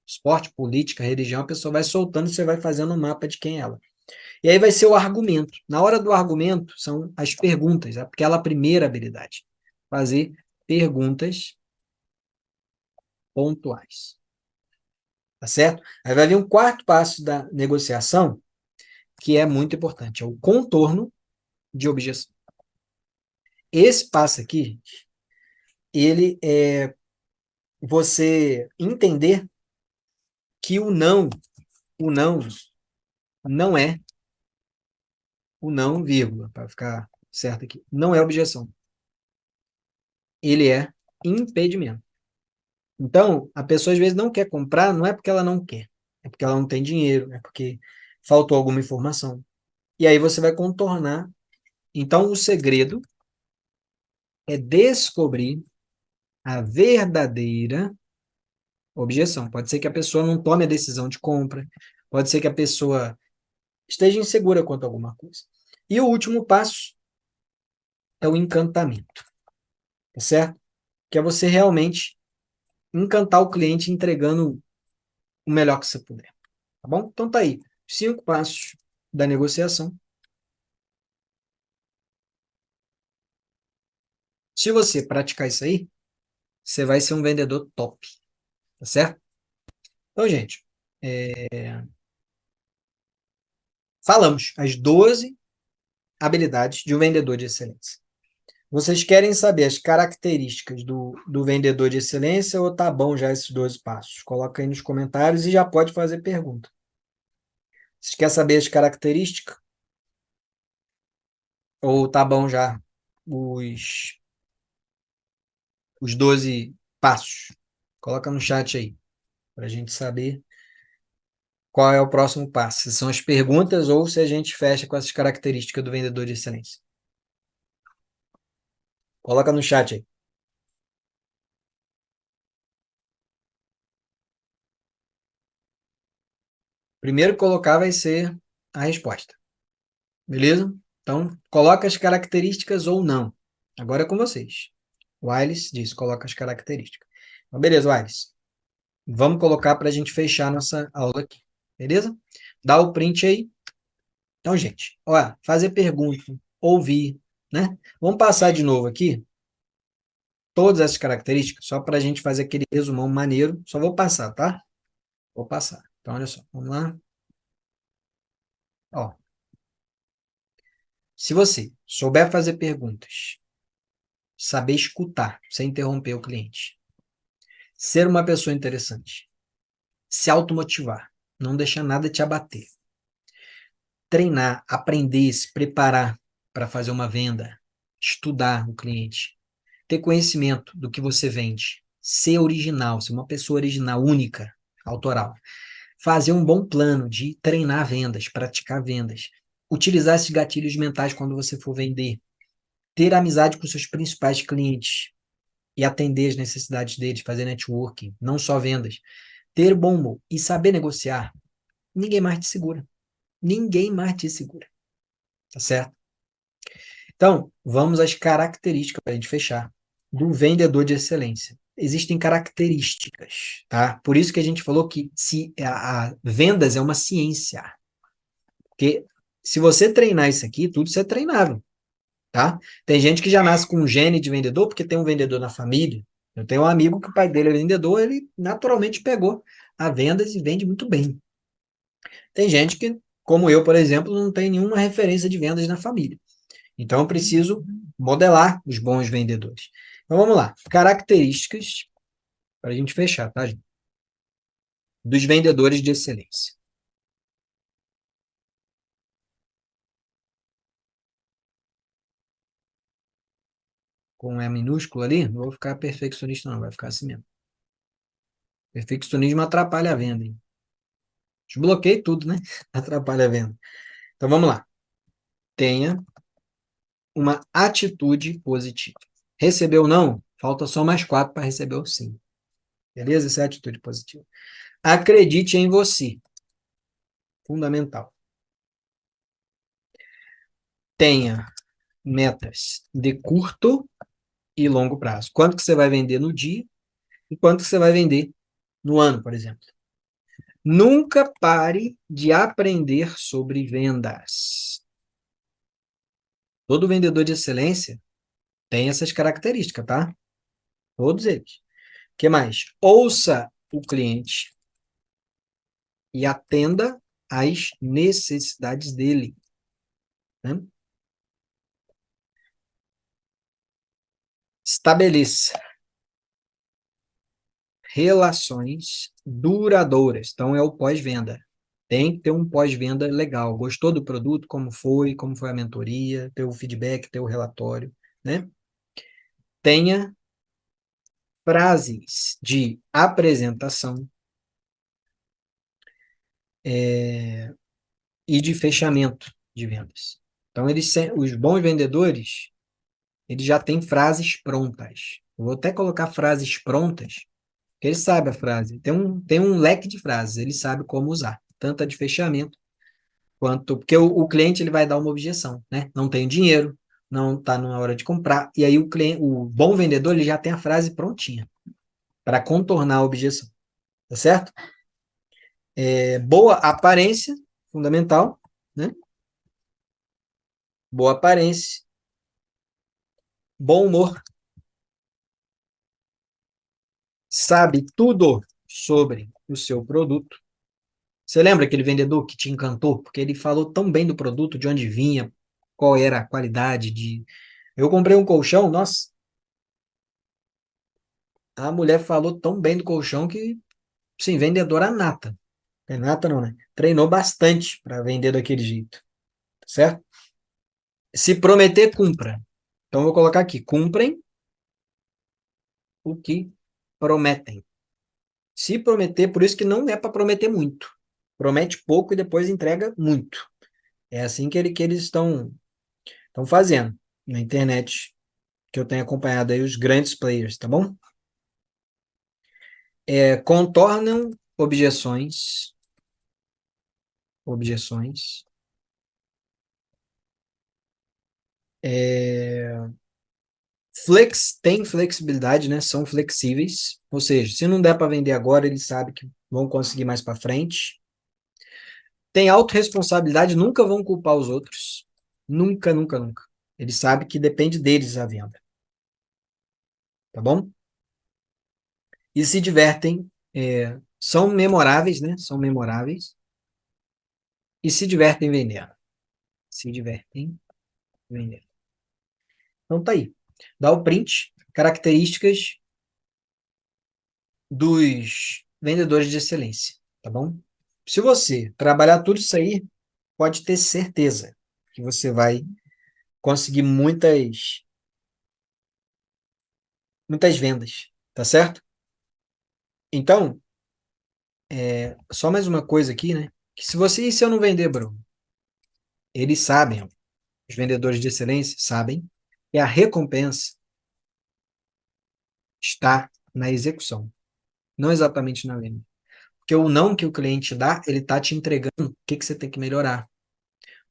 Esporte, política, religião, a pessoa vai soltando e você vai fazendo um mapa de quem é ela. E aí vai ser o argumento. Na hora do argumento, são as perguntas, aquela primeira habilidade. Fazer perguntas pontuais. Tá certo? Aí vai vir um quarto passo da negociação, que é muito importante, é o contorno de objeção. Esse passo aqui, ele é você entender que o não não é o não, vírgula, para ficar certo aqui, não é objeção. Ele é impedimento. Então, a pessoa às vezes não quer comprar, não é porque ela não quer, é porque ela não tem dinheiro, é porque faltou alguma informação. E aí você vai contornar. Então, o segredo é descobrir a verdadeira objeção. Pode ser que a pessoa não tome a decisão de compra, pode ser que a pessoa esteja insegura quanto a alguma coisa. E o último passo é o encantamento, tá certo? Que é você realmente encantar o cliente entregando o melhor que você puder, tá bom? Então tá aí, 5 passos da negociação. Se você praticar isso aí, você vai ser um vendedor top, tá certo? Então, gente, falamos as 12 habilidades de um vendedor de excelência. Vocês querem saber as características do vendedor de excelência ou tá bom já esses 12 passos? Coloca aí nos comentários e já pode fazer pergunta. Vocês querem saber as características? Ou tá bom já os, os 12 passos? Coloca no chat aí, para a gente saber qual é o próximo passo. Se são as perguntas ou se a gente fecha com essas características do vendedor de excelência. Coloca no chat aí. Primeiro que colocar vai ser a resposta. Beleza? Então, coloca as características ou não. Agora é com vocês. O Ailes diz, coloca as características. Então, beleza, Ailes. Vamos colocar para a gente fechar nossa aula aqui. Beleza? Dá o print aí. Então, gente, olha, fazer pergunta, ouvir, né? Vamos passar de novo aqui todas essas características, só para a gente fazer aquele resumão maneiro. Só vou passar, tá? Vou passar. Então, olha só, vamos lá. Ó, se você souber fazer perguntas, saber escutar, sem interromper o cliente, ser uma pessoa interessante, se automotivar, não deixar nada te abater, treinar, aprender, se preparar para fazer uma venda, estudar o cliente, ter conhecimento do que você vende, ser original, ser uma pessoa original, única, autoral, fazer um bom plano de treinar vendas, praticar vendas, utilizar esses gatilhos mentais quando você for vender, ter amizade com seus principais clientes e atender as necessidades deles, fazer networking, não só vendas, ter bom humor e saber negociar, ninguém mais te segura. Ninguém mais te segura. Tá certo? Então, vamos às características para a gente fechar do vendedor de excelência. Existem características, tá? Por isso que a gente falou que a vendas é uma ciência. Porque se você treinar isso aqui, tudo isso é treinável, tá? Tem gente que já nasce com um gene de vendedor, porque tem um vendedor na família. Eu tenho um amigo que o pai dele é vendedor, ele naturalmente pegou a vendas e vende muito bem. Tem gente que, como eu, por exemplo, não tem nenhuma referência de vendas na família. Então, eu preciso modelar os bons vendedores. Então, vamos lá. Características, para a gente fechar, tá, gente? Dos vendedores de excelência. Com E minúsculo ali, não vou ficar perfeccionista, não, vai ficar assim mesmo. Perfeccionismo atrapalha a venda, hein? Desbloqueei tudo, né? Atrapalha a venda. Então, vamos lá. Tenha uma atitude positiva. Recebeu não? Falta só mais 4 para receber o sim. Beleza? Essa é a atitude positiva. Acredite em você. Fundamental. Tenha metas de curto e longo prazo. Quanto que você vai vender no dia e quanto que você vai vender no ano, por exemplo. Nunca pare de aprender sobre vendas. Todo vendedor de excelência tem essas características, tá? Todos eles. O que mais? Ouça o cliente e atenda às necessidades dele, né? Estabeleça relações duradouras. Então, é o pós-venda. Tem que ter um pós-venda legal. Gostou do produto? Como foi a mentoria? Ter o feedback, ter o relatório, né? Tenha frases de apresentação e de fechamento de vendas. Então, os bons vendedores, eles já têm frases prontas. Eu vou até colocar frases prontas, porque ele sabe a frase. Tem um leque de frases, ele sabe como usar, tanto a de fechamento quanto... Porque o cliente ele vai dar uma objeção, né? Não tenho dinheiro, não está na hora de comprar, e aí o bom vendedor ele já tem a frase prontinha para contornar a objeção, tá certo? Boa aparência, fundamental, né? Boa aparência, bom humor, sabe tudo sobre o seu produto. Você lembra aquele vendedor que te encantou? Porque ele falou tão bem do produto, de onde vinha, qual era a qualidade de. Eu comprei um colchão, nossa, a mulher falou tão bem do colchão que, sim, vendedora nata. É nata não, né? Treinou bastante para vender daquele jeito, tá certo? Se prometer, cumpra. Então, eu vou colocar aqui: cumprem o que prometem. Se prometer, por isso que não é para prometer muito. Promete pouco e depois entrega muito. É assim que eles estão fazendo na internet, que eu tenho acompanhado aí os grandes players, tá bom? Contornam objeções, é, tem flexibilidade, né? São flexíveis, ou seja, se não der para vender agora, eles sabem que vão conseguir mais para frente. Tem autorresponsabilidade, nunca vão culpar os outros. Nunca, nunca, nunca. Eles sabem que depende deles a venda, tá bom? E se divertem, são memoráveis, né? São memoráveis e se divertem vendendo. Se divertem vendendo. Então tá aí. Dá o print, características dos vendedores de excelência, tá bom? Se você trabalhar tudo isso aí, pode ter certeza que você vai conseguir muitas vendas, tá certo? Então, só mais uma coisa aqui, né? Que se eu não vender, Bruno, eles sabem, ó, os vendedores de excelência sabem, que a recompensa está na execução, não exatamente na venda. Porque o não que o cliente dá, ele está te entregando o que você tem que melhorar.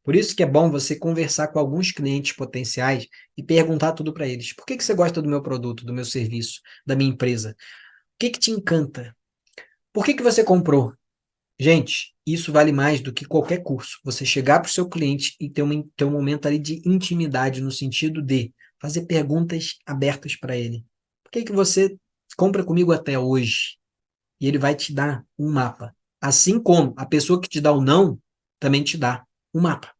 Por isso que é bom você conversar com alguns clientes potenciais e perguntar tudo para eles. Por que você gosta do meu produto, do meu serviço, da minha empresa? O que te encanta? Por que você comprou? Gente, isso vale mais do que qualquer curso. Você chegar para o seu cliente e ter um momento ali de intimidade, no sentido de fazer perguntas abertas para ele. Por que você compra comigo até hoje? E ele vai te dar um mapa. Assim como a pessoa que te dá o não também te dá um mapa.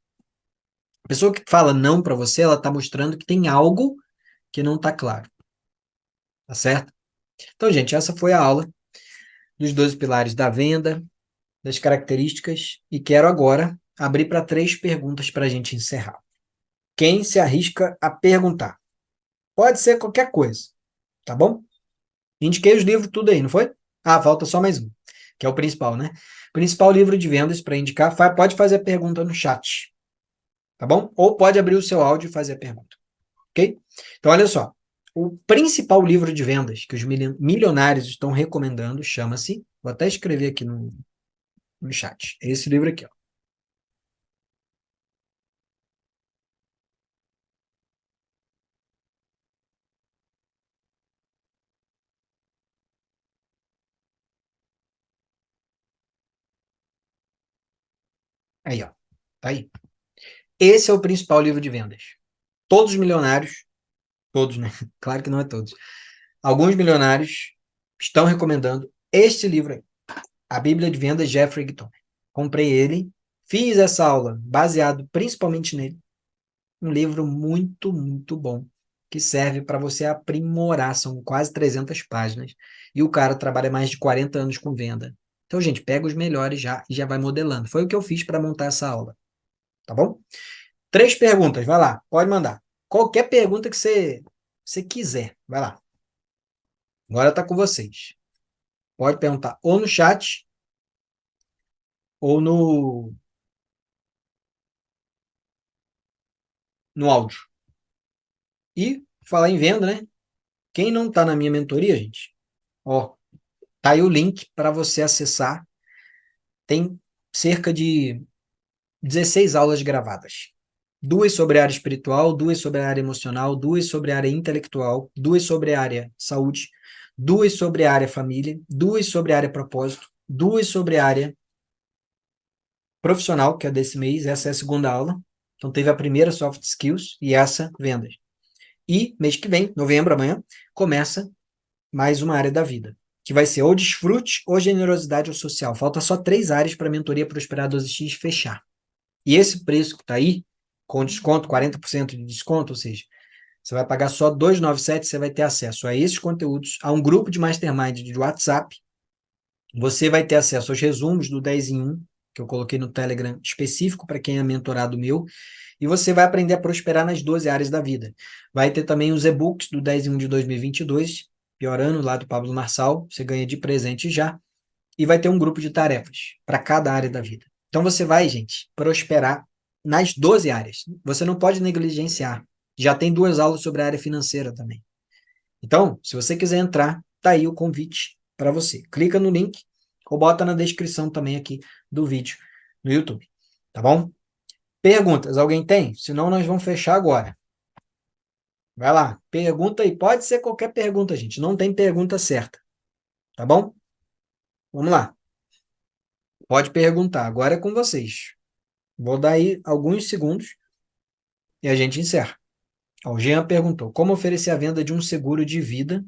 A pessoa que fala não para você, ela está mostrando que tem algo que não está claro. Tá certo? Então, gente, essa foi a aula dos 12 pilares da venda, das características, e quero agora abrir para 3 perguntas para a gente encerrar. Quem se arrisca a perguntar? Pode ser qualquer coisa, tá bom? Indiquei os livros tudo aí, não foi? Ah, falta só mais um, que é o principal, né? Principal livro de vendas para indicar. Pode fazer a pergunta no chat, tá bom? Ou pode abrir o seu áudio e fazer a pergunta, ok? Então, olha só. O principal livro de vendas que os milionários estão recomendando chama-se, vou até escrever aqui no chat, é esse livro aqui, ó. Aí, ó. Tá aí. Esse é o principal livro de vendas. Todos os milionários, todos, né? Claro que não é todos. Alguns milionários estão recomendando este livro aí, A Bíblia de Vendas de Jeffrey Hinton. Comprei ele, fiz essa aula baseado principalmente nele. Um livro muito, muito bom, que serve para você aprimorar. São quase 300 páginas. E o cara trabalha mais de 40 anos com venda. Então, gente, pega os melhores já e já vai modelando. Foi o que eu fiz para montar essa aula. Tá bom? 3 perguntas, vai lá, pode mandar. Qualquer pergunta que você quiser, vai lá. Agora tá com vocês. Pode perguntar ou no chat ou no áudio. E falar em venda, né? Quem não tá na minha mentoria, gente, ó, tá aí o link para você acessar. Tem cerca de 16 aulas gravadas. 2 sobre a área espiritual, 2 sobre a área emocional, 2 sobre a área intelectual, 2 sobre a área saúde, 2 sobre a área família, 2 sobre a área propósito, 2 sobre a área profissional, que é desse mês, essa é a segunda aula. Então teve a primeira soft skills e essa vendas. E mês que vem, novembro, amanhã, começa mais uma área da vida. que vai ser ou desfrute, ou generosidade ou social. Falta só 3 áreas para a mentoria Prosperar 12x fechar. E esse preço que está aí, com desconto, 40% de desconto, ou seja, você vai pagar só R$ 297, você vai ter acesso a esses conteúdos, a um grupo de mastermind de WhatsApp, você vai ter acesso aos resumos do 10 em 1, que eu coloquei no Telegram específico para quem é mentorado meu, e você vai aprender a prosperar nas 12 áreas da vida. Vai ter também os e-books do 10 em 1 de 2022, piorando lá do Pablo Marçal, você ganha de presente já, e vai ter um grupo de tarefas para cada área da vida. Então você vai, gente, prosperar nas 12 áreas. Você não pode negligenciar. Já tem 2 aulas sobre a área financeira também. Então, se você quiser entrar, tá aí o convite para você. Clica no link ou bota na descrição também aqui do vídeo no YouTube, tá bom? Perguntas, alguém tem? Senão nós vamos fechar agora. Vai lá, pergunta aí. Pode ser qualquer pergunta, gente. Não tem pergunta certa, tá bom? Vamos lá. Pode perguntar. Agora é com vocês. Vou dar aí alguns segundos e a gente encerra. Ó, o Jean perguntou: como oferecer a venda de um seguro de vida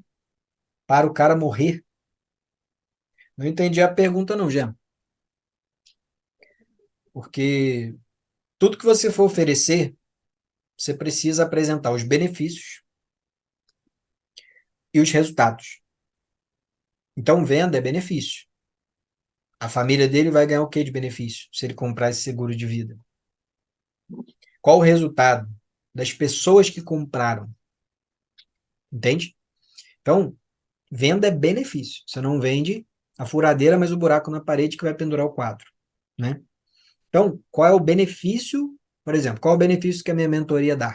para o cara morrer? Não entendi a pergunta, não, Jean. Porque tudo que você for oferecer, você precisa apresentar os benefícios e os resultados. Então, venda é benefício. A família dele vai ganhar o que de benefício se ele comprar esse seguro de vida? Qual o resultado das pessoas que compraram? Entende? Então, venda é benefício. Você não vende a furadeira, mas o buraco na parede que vai pendurar o quadro, né? Então, qual é o benefício? Por exemplo, qual é o benefício que a minha mentoria dá?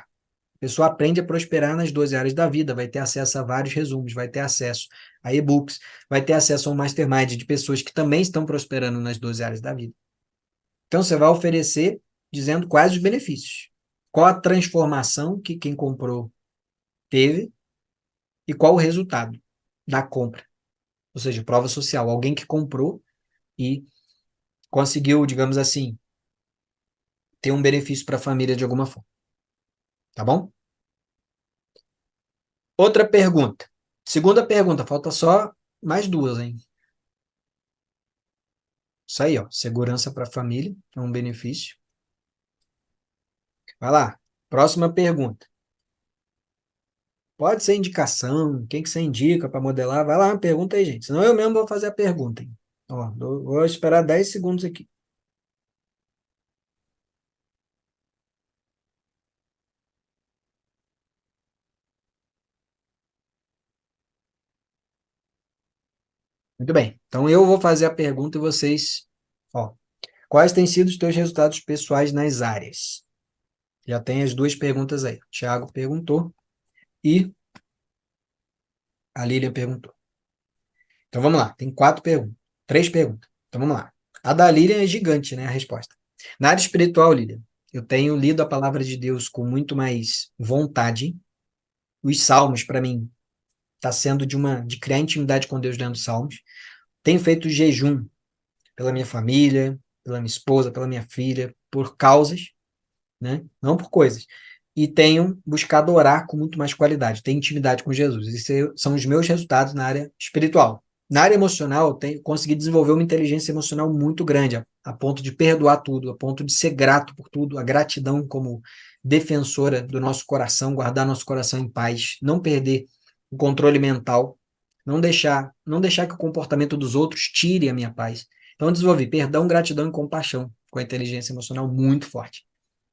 A pessoa aprende a prosperar nas 12 áreas da vida, vai ter acesso a vários resumos, vai ter acesso a e-books, vai ter acesso a um mastermind de pessoas que também estão prosperando nas 12 áreas da vida. Então, você vai oferecer dizendo quais os benefícios. Qual a transformação que quem comprou teve e qual o resultado da compra. Ou seja, prova social. Alguém que comprou e conseguiu, digamos assim, ter um benefício para a família de alguma forma. Tá bom? Outra pergunta. Segunda pergunta, falta só mais 2, hein? Isso aí, ó. Segurança para a família é um benefício. Vai lá. Próxima pergunta. Pode ser indicação, quem que você indica para modelar? Vai lá, pergunta aí, gente. Senão eu mesmo vou fazer a pergunta, hein? Ó, vou esperar 10 segundos aqui. Muito bem. Então eu vou fazer a pergunta e vocês, ó, quais têm sido os teus resultados pessoais nas áreas? Já tem as 2 perguntas aí. O Thiago perguntou e a Lilian perguntou. Então vamos lá, tem 4 perguntas, 3 perguntas. Então vamos lá. A da Lilian é gigante, né, a resposta. Na área espiritual, Lilian, eu tenho lido a palavra de Deus com muito mais vontade. Os salmos, para mim, está sendo de criar intimidade com Deus dentro dos salmos. Tenho feito jejum pela minha família, pela minha esposa, pela minha filha, por causas, né? Não por coisas. E tenho buscado orar com muito mais qualidade, ter intimidade com Jesus. Esses são os meus resultados na área espiritual. Na área emocional, eu consegui desenvolver uma inteligência emocional muito grande, a ponto de perdoar tudo, a ponto de ser grato por tudo, a gratidão como defensora do nosso coração, guardar nosso coração em paz, não perder o controle mental, não deixar que o comportamento dos outros tire a minha paz. Então, eu desenvolvi perdão, gratidão e compaixão com a inteligência emocional muito forte.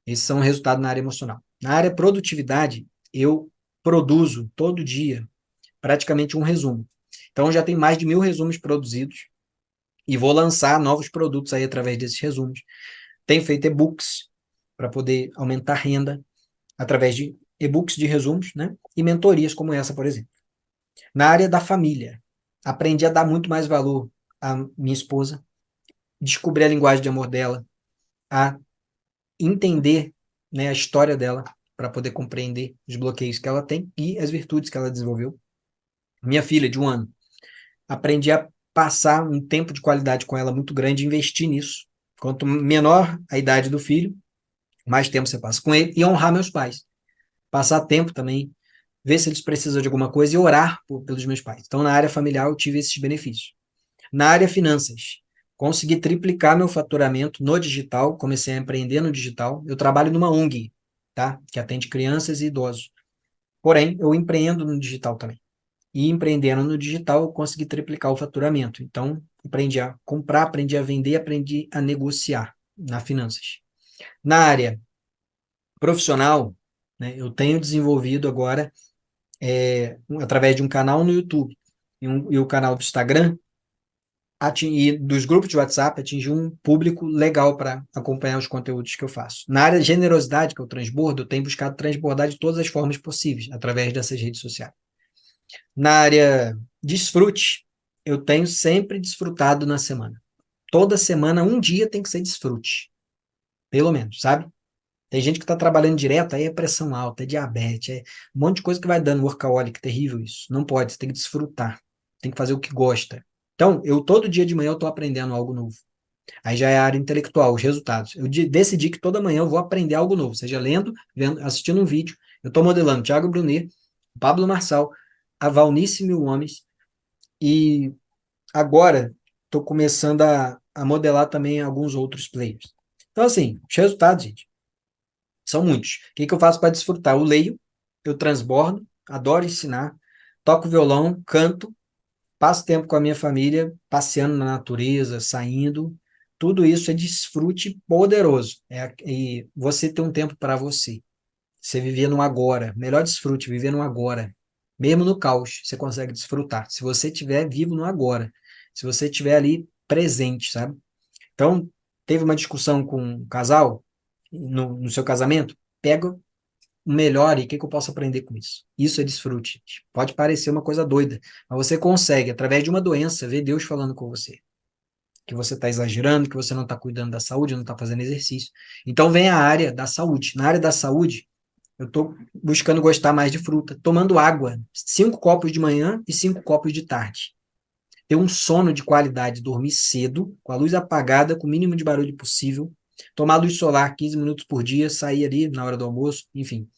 Esses são resultados na área emocional. Na área produtividade, eu produzo todo dia praticamente um resumo. Então, já tem mais de 1.000 resumos produzidos e vou lançar novos produtos aí através desses resumos. Tenho feito e-books para poder aumentar a renda através de e-books de resumos, né? E mentorias como essa, por exemplo. Na área da família, aprendi a dar muito mais valor à minha esposa, descobrir a linguagem de amor dela, a entender, né, a história dela para poder compreender os bloqueios que ela tem e as virtudes que ela desenvolveu. Minha filha, de 1 ano, aprendi a passar um tempo de qualidade com ela muito grande e investir nisso. Quanto menor a idade do filho, mais tempo você passa com ele e honrar meus pais. Passar tempo também ver se eles precisam de alguma coisa e orar pelos meus pais. Então, na área familiar, eu tive esses benefícios. Na área finanças, consegui triplicar meu faturamento no digital, comecei a empreender no digital. Eu trabalho numa ONG, tá? Que atende crianças e idosos. Porém, eu empreendo no digital também. E empreendendo no digital, eu consegui triplicar o faturamento. Então, aprendi a comprar, aprendi a vender, aprendi a negociar na finanças. Na área profissional, né, eu tenho desenvolvido agora, através de um canal no YouTube e o canal do Instagram, e dos grupos de WhatsApp, atingir um público legal para acompanhar os conteúdos que eu faço. Na área de generosidade, que é o transbordo, eu tenho buscado transbordar de todas as formas possíveis, através dessas redes sociais. Na área desfrute, eu tenho sempre desfrutado na semana. Toda semana, um dia tem que ser desfrute. Pelo menos, sabe? Tem gente que está trabalhando direto, aí é pressão alta, é diabetes, é um monte de coisa que vai dando workaholic, terrível isso. Não pode, você tem que desfrutar. Tem que fazer o que gosta. Então, eu todo dia de manhã eu estou aprendendo algo novo. Aí já é a área intelectual, os resultados. Eu decidi que toda manhã eu vou aprender algo novo, seja lendo, vendo, assistindo um vídeo. Eu estou modelando Thiago Brunet, Pablo Marçal, a Valnice Mil Homens, e agora estou começando a modelar também alguns outros players. Então, assim, os resultados, gente, são muitos. O que eu faço para desfrutar? Eu leio, eu transbordo, adoro ensinar, toco violão, canto, passo tempo com a minha família, passeando na natureza, saindo. Tudo isso é desfrute poderoso. E você ter um tempo para você. Você viver no agora. Melhor desfrute, viver no agora. Mesmo no caos, você consegue desfrutar. Se você estiver vivo no agora. Se você estiver ali presente, sabe? Então, teve uma discussão com um casal no seu casamento, pega o melhor e o que eu posso aprender com isso. Isso é desfrute. Pode parecer uma coisa doida, mas você consegue, através de uma doença, ver Deus falando com você. Que você está exagerando, que você não está cuidando da saúde, não está fazendo exercício. Então vem a área da saúde. Na área da saúde, eu estou buscando gostar mais de fruta, tomando água, 5 copos de manhã e 5 copos de tarde. Ter um sono de qualidade, dormir cedo, com a luz apagada, com o mínimo de barulho possível, tomar luz solar 15 minutos por dia, sair ali na hora do almoço, enfim.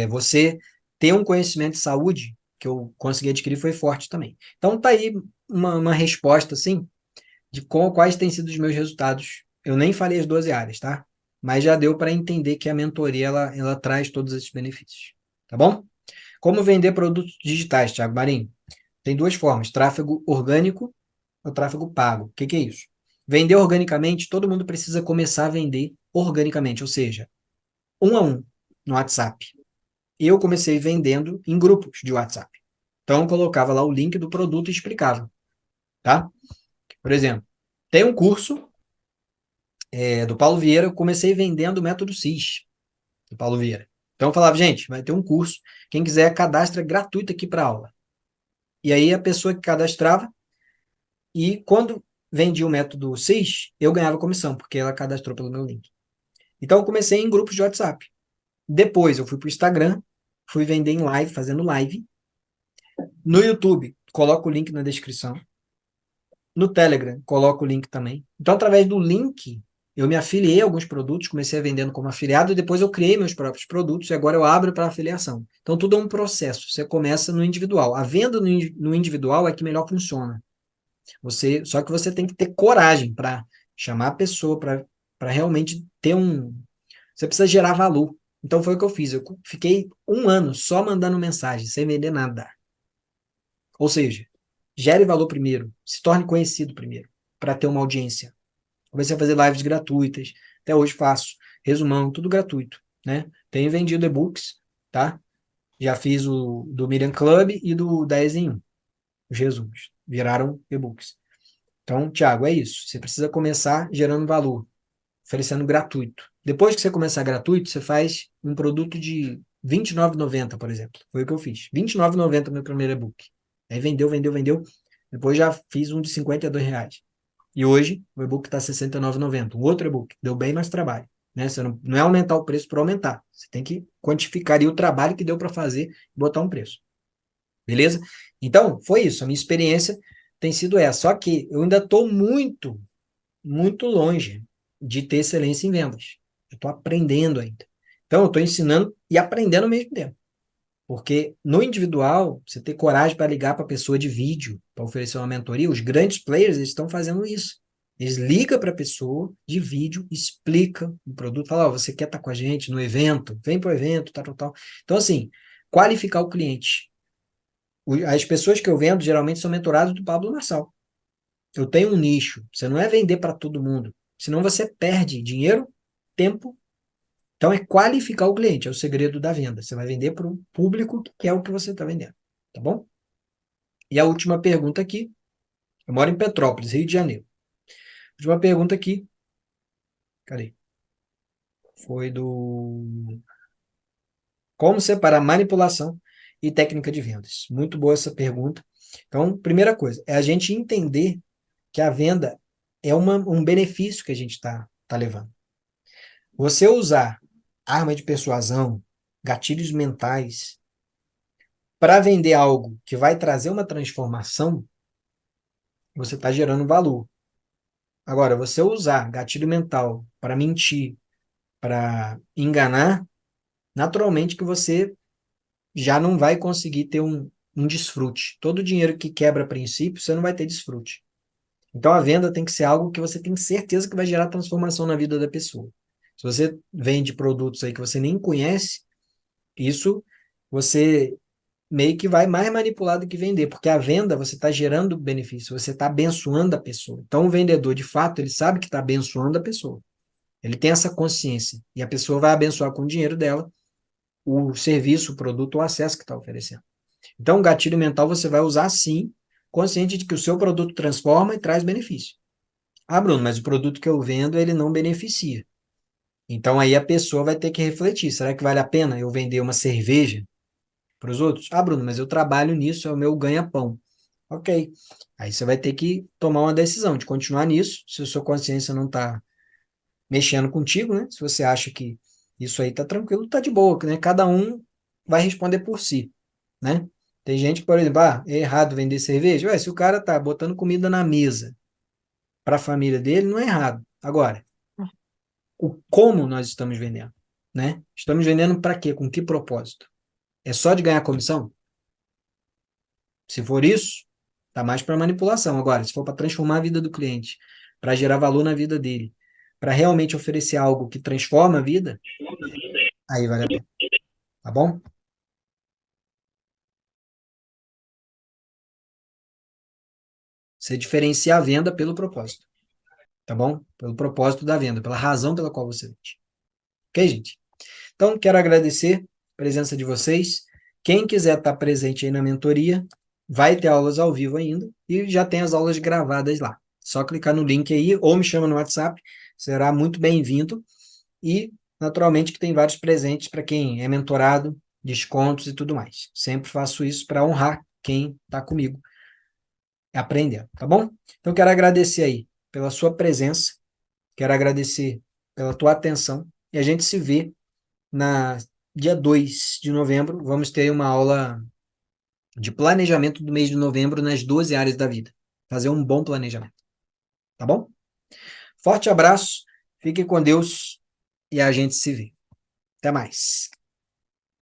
Você ter um conhecimento de saúde que eu consegui adquirir foi forte também. Então tá aí uma resposta, assim, de quais têm sido os meus resultados. Eu nem falei as 12 áreas, tá? Mas já deu para entender que a mentoria, ela traz todos esses benefícios, tá bom? Como vender produtos digitais, Thiago Marinho? Tem duas formas, tráfego orgânico ou tráfego pago. O que é isso? Vender organicamente, todo mundo precisa começar a vender organicamente, ou seja, um a um no WhatsApp. Eu comecei vendendo em grupos de WhatsApp. Então, eu colocava lá o link do produto e explicava, tá? Por exemplo, tem um curso do Paulo Vieira, eu comecei vendendo o método CIS, do Paulo Vieira. Então, eu falava, gente, vai ter um curso, quem quiser cadastra gratuito aqui para aula. E aí, a pessoa que cadastrava, e quando vendia o método CIS, eu ganhava comissão, porque ela cadastrou pelo meu link. Então, eu comecei em grupos de WhatsApp. Depois, eu fui para o Instagram, fui vender em live, fazendo live. No YouTube, coloco o link na descrição. No Telegram, coloco o link também. Então, através do link, eu me afiliei a alguns produtos, comecei a vendendo como afiliado, e depois eu criei meus próprios produtos, e agora eu abro para afiliação. Então, tudo é um processo. Você começa no individual. A venda no individual é que melhor funciona. Só que você tem que ter coragem para chamar a pessoa, para realmente ter um. Você precisa gerar valor. Então, foi o que eu fiz. Eu fiquei um ano só mandando mensagem, sem vender nada. Ou seja, gere valor primeiro, se torne conhecido primeiro, para ter uma audiência. Comecei a fazer lives gratuitas, até hoje faço, resumão, tudo gratuito, né? Tenho vendido e-books, tá? Já fiz o do Miriam Club e do 10 em 1, os resumos, viraram e-books. Então, Thiago, é isso. Você precisa começar gerando valor, oferecendo gratuito. Depois que você começar gratuito, você faz um produto de R$ 29,90, por exemplo. Foi o que eu fiz. R$ 29,90 meu primeiro e-book. Aí vendeu, vendeu, vendeu. Depois já fiz um de R$ 52. E hoje o e-book está R$ 69,90. Um outro e-book. Deu bem mais trabalho. Né? Você não é aumentar o preço para aumentar. Você tem que quantificar ali o trabalho que deu para fazer e botar um preço. Beleza? Então, foi isso. A minha experiência tem sido essa. Só que eu ainda estou muito, muito longe de ter excelência em vendas. Eu estou aprendendo ainda. Então, eu estou ensinando e aprendendo ao mesmo tempo. Porque no individual, você ter coragem para ligar para a pessoa de vídeo, para oferecer uma mentoria, os grandes players eles estão fazendo isso. Eles ligam para a pessoa de vídeo, explicam o produto, falam, ó, você quer estar com a gente no evento? Vem para o evento, tal, tal, tal. Então, assim, qualificar o cliente. As pessoas que eu vendo geralmente são mentoradas do Pablo Marçal. Eu tenho um nicho. Você não é vender para todo mundo. Senão você perde dinheiro, tempo. Então é qualificar o cliente, é o segredo da venda. Você vai vender para o público que quer o que você está vendendo. Tá bom? E a última pergunta aqui. Eu moro em Petrópolis, Rio de Janeiro. Última pergunta aqui. Cadê? Foi do. Como separar manipulação e técnica de vendas? Muito boa essa pergunta. Então, primeira coisa, é a gente entender que a venda é um benefício que a gente tá levando. Você usar arma de persuasão, gatilhos mentais, para vender algo que vai trazer uma transformação, você está gerando valor. Agora, você usar gatilho mental para mentir, para enganar, naturalmente que você já não vai conseguir ter um desfrute. Todo dinheiro que quebra princípio, você não vai ter desfrute. Então, a venda tem que ser algo que você tem certeza que vai gerar transformação na vida da pessoa. Se você vende produtos aí que você nem conhece, isso você meio que vai mais manipular do que vender, porque a venda você está gerando benefício, você está abençoando a pessoa. Então, o vendedor, de fato, ele sabe que está abençoando a pessoa. Ele tem essa consciência. E a pessoa vai abençoar com o dinheiro dela o serviço, o produto, o acesso que está oferecendo. Então, o gatilho mental você vai usar sim, consciente de que o seu produto transforma e traz benefício. Ah, Bruno, mas o produto que eu vendo, ele não beneficia. Então, aí a pessoa vai ter que refletir. Será que vale a pena eu vender uma cerveja para os outros? Ah, Bruno, mas eu trabalho nisso, é o meu ganha-pão. Ok. Aí você vai ter que tomar uma decisão de continuar nisso, se a sua consciência não está mexendo contigo, né? Se você acha que isso aí tá tranquilo, tá de boa, né? Cada um vai responder por si, né? Tem gente que, por exemplo, é errado vender cerveja. Ué, se o cara tá botando comida na mesa para a família dele, não é errado. Agora, o como nós estamos vendendo, né? Estamos vendendo para quê? Com que propósito? É só de ganhar comissão? Se for isso, tá mais para manipulação. Agora, se for para transformar a vida do cliente, para gerar valor na vida dele, para realmente oferecer algo que transforma a vida, aí vale a pena, tá bom? Você diferencia a venda pelo propósito, tá bom? Pelo propósito da venda, pela razão pela qual você vende. Ok, gente? Então, quero agradecer a presença de vocês. Quem quiser estar presente aí na mentoria, vai ter aulas ao vivo ainda e já tem as aulas gravadas lá. Só clicar no link aí ou me chama no WhatsApp, será muito bem-vindo. E, naturalmente, que tem vários presentes para quem é mentorado, descontos e tudo mais. Sempre faço isso para honrar quem está comigo aprendendo, tá bom? Então, quero agradecer aí pela sua presença, quero agradecer pela tua atenção e a gente se vê na dia 2 de novembro. Vamos ter uma aula de planejamento do mês de novembro nas 12 áreas da vida. Fazer um bom planejamento, tá bom? Forte abraço, fique com Deus e a gente se vê. Até mais.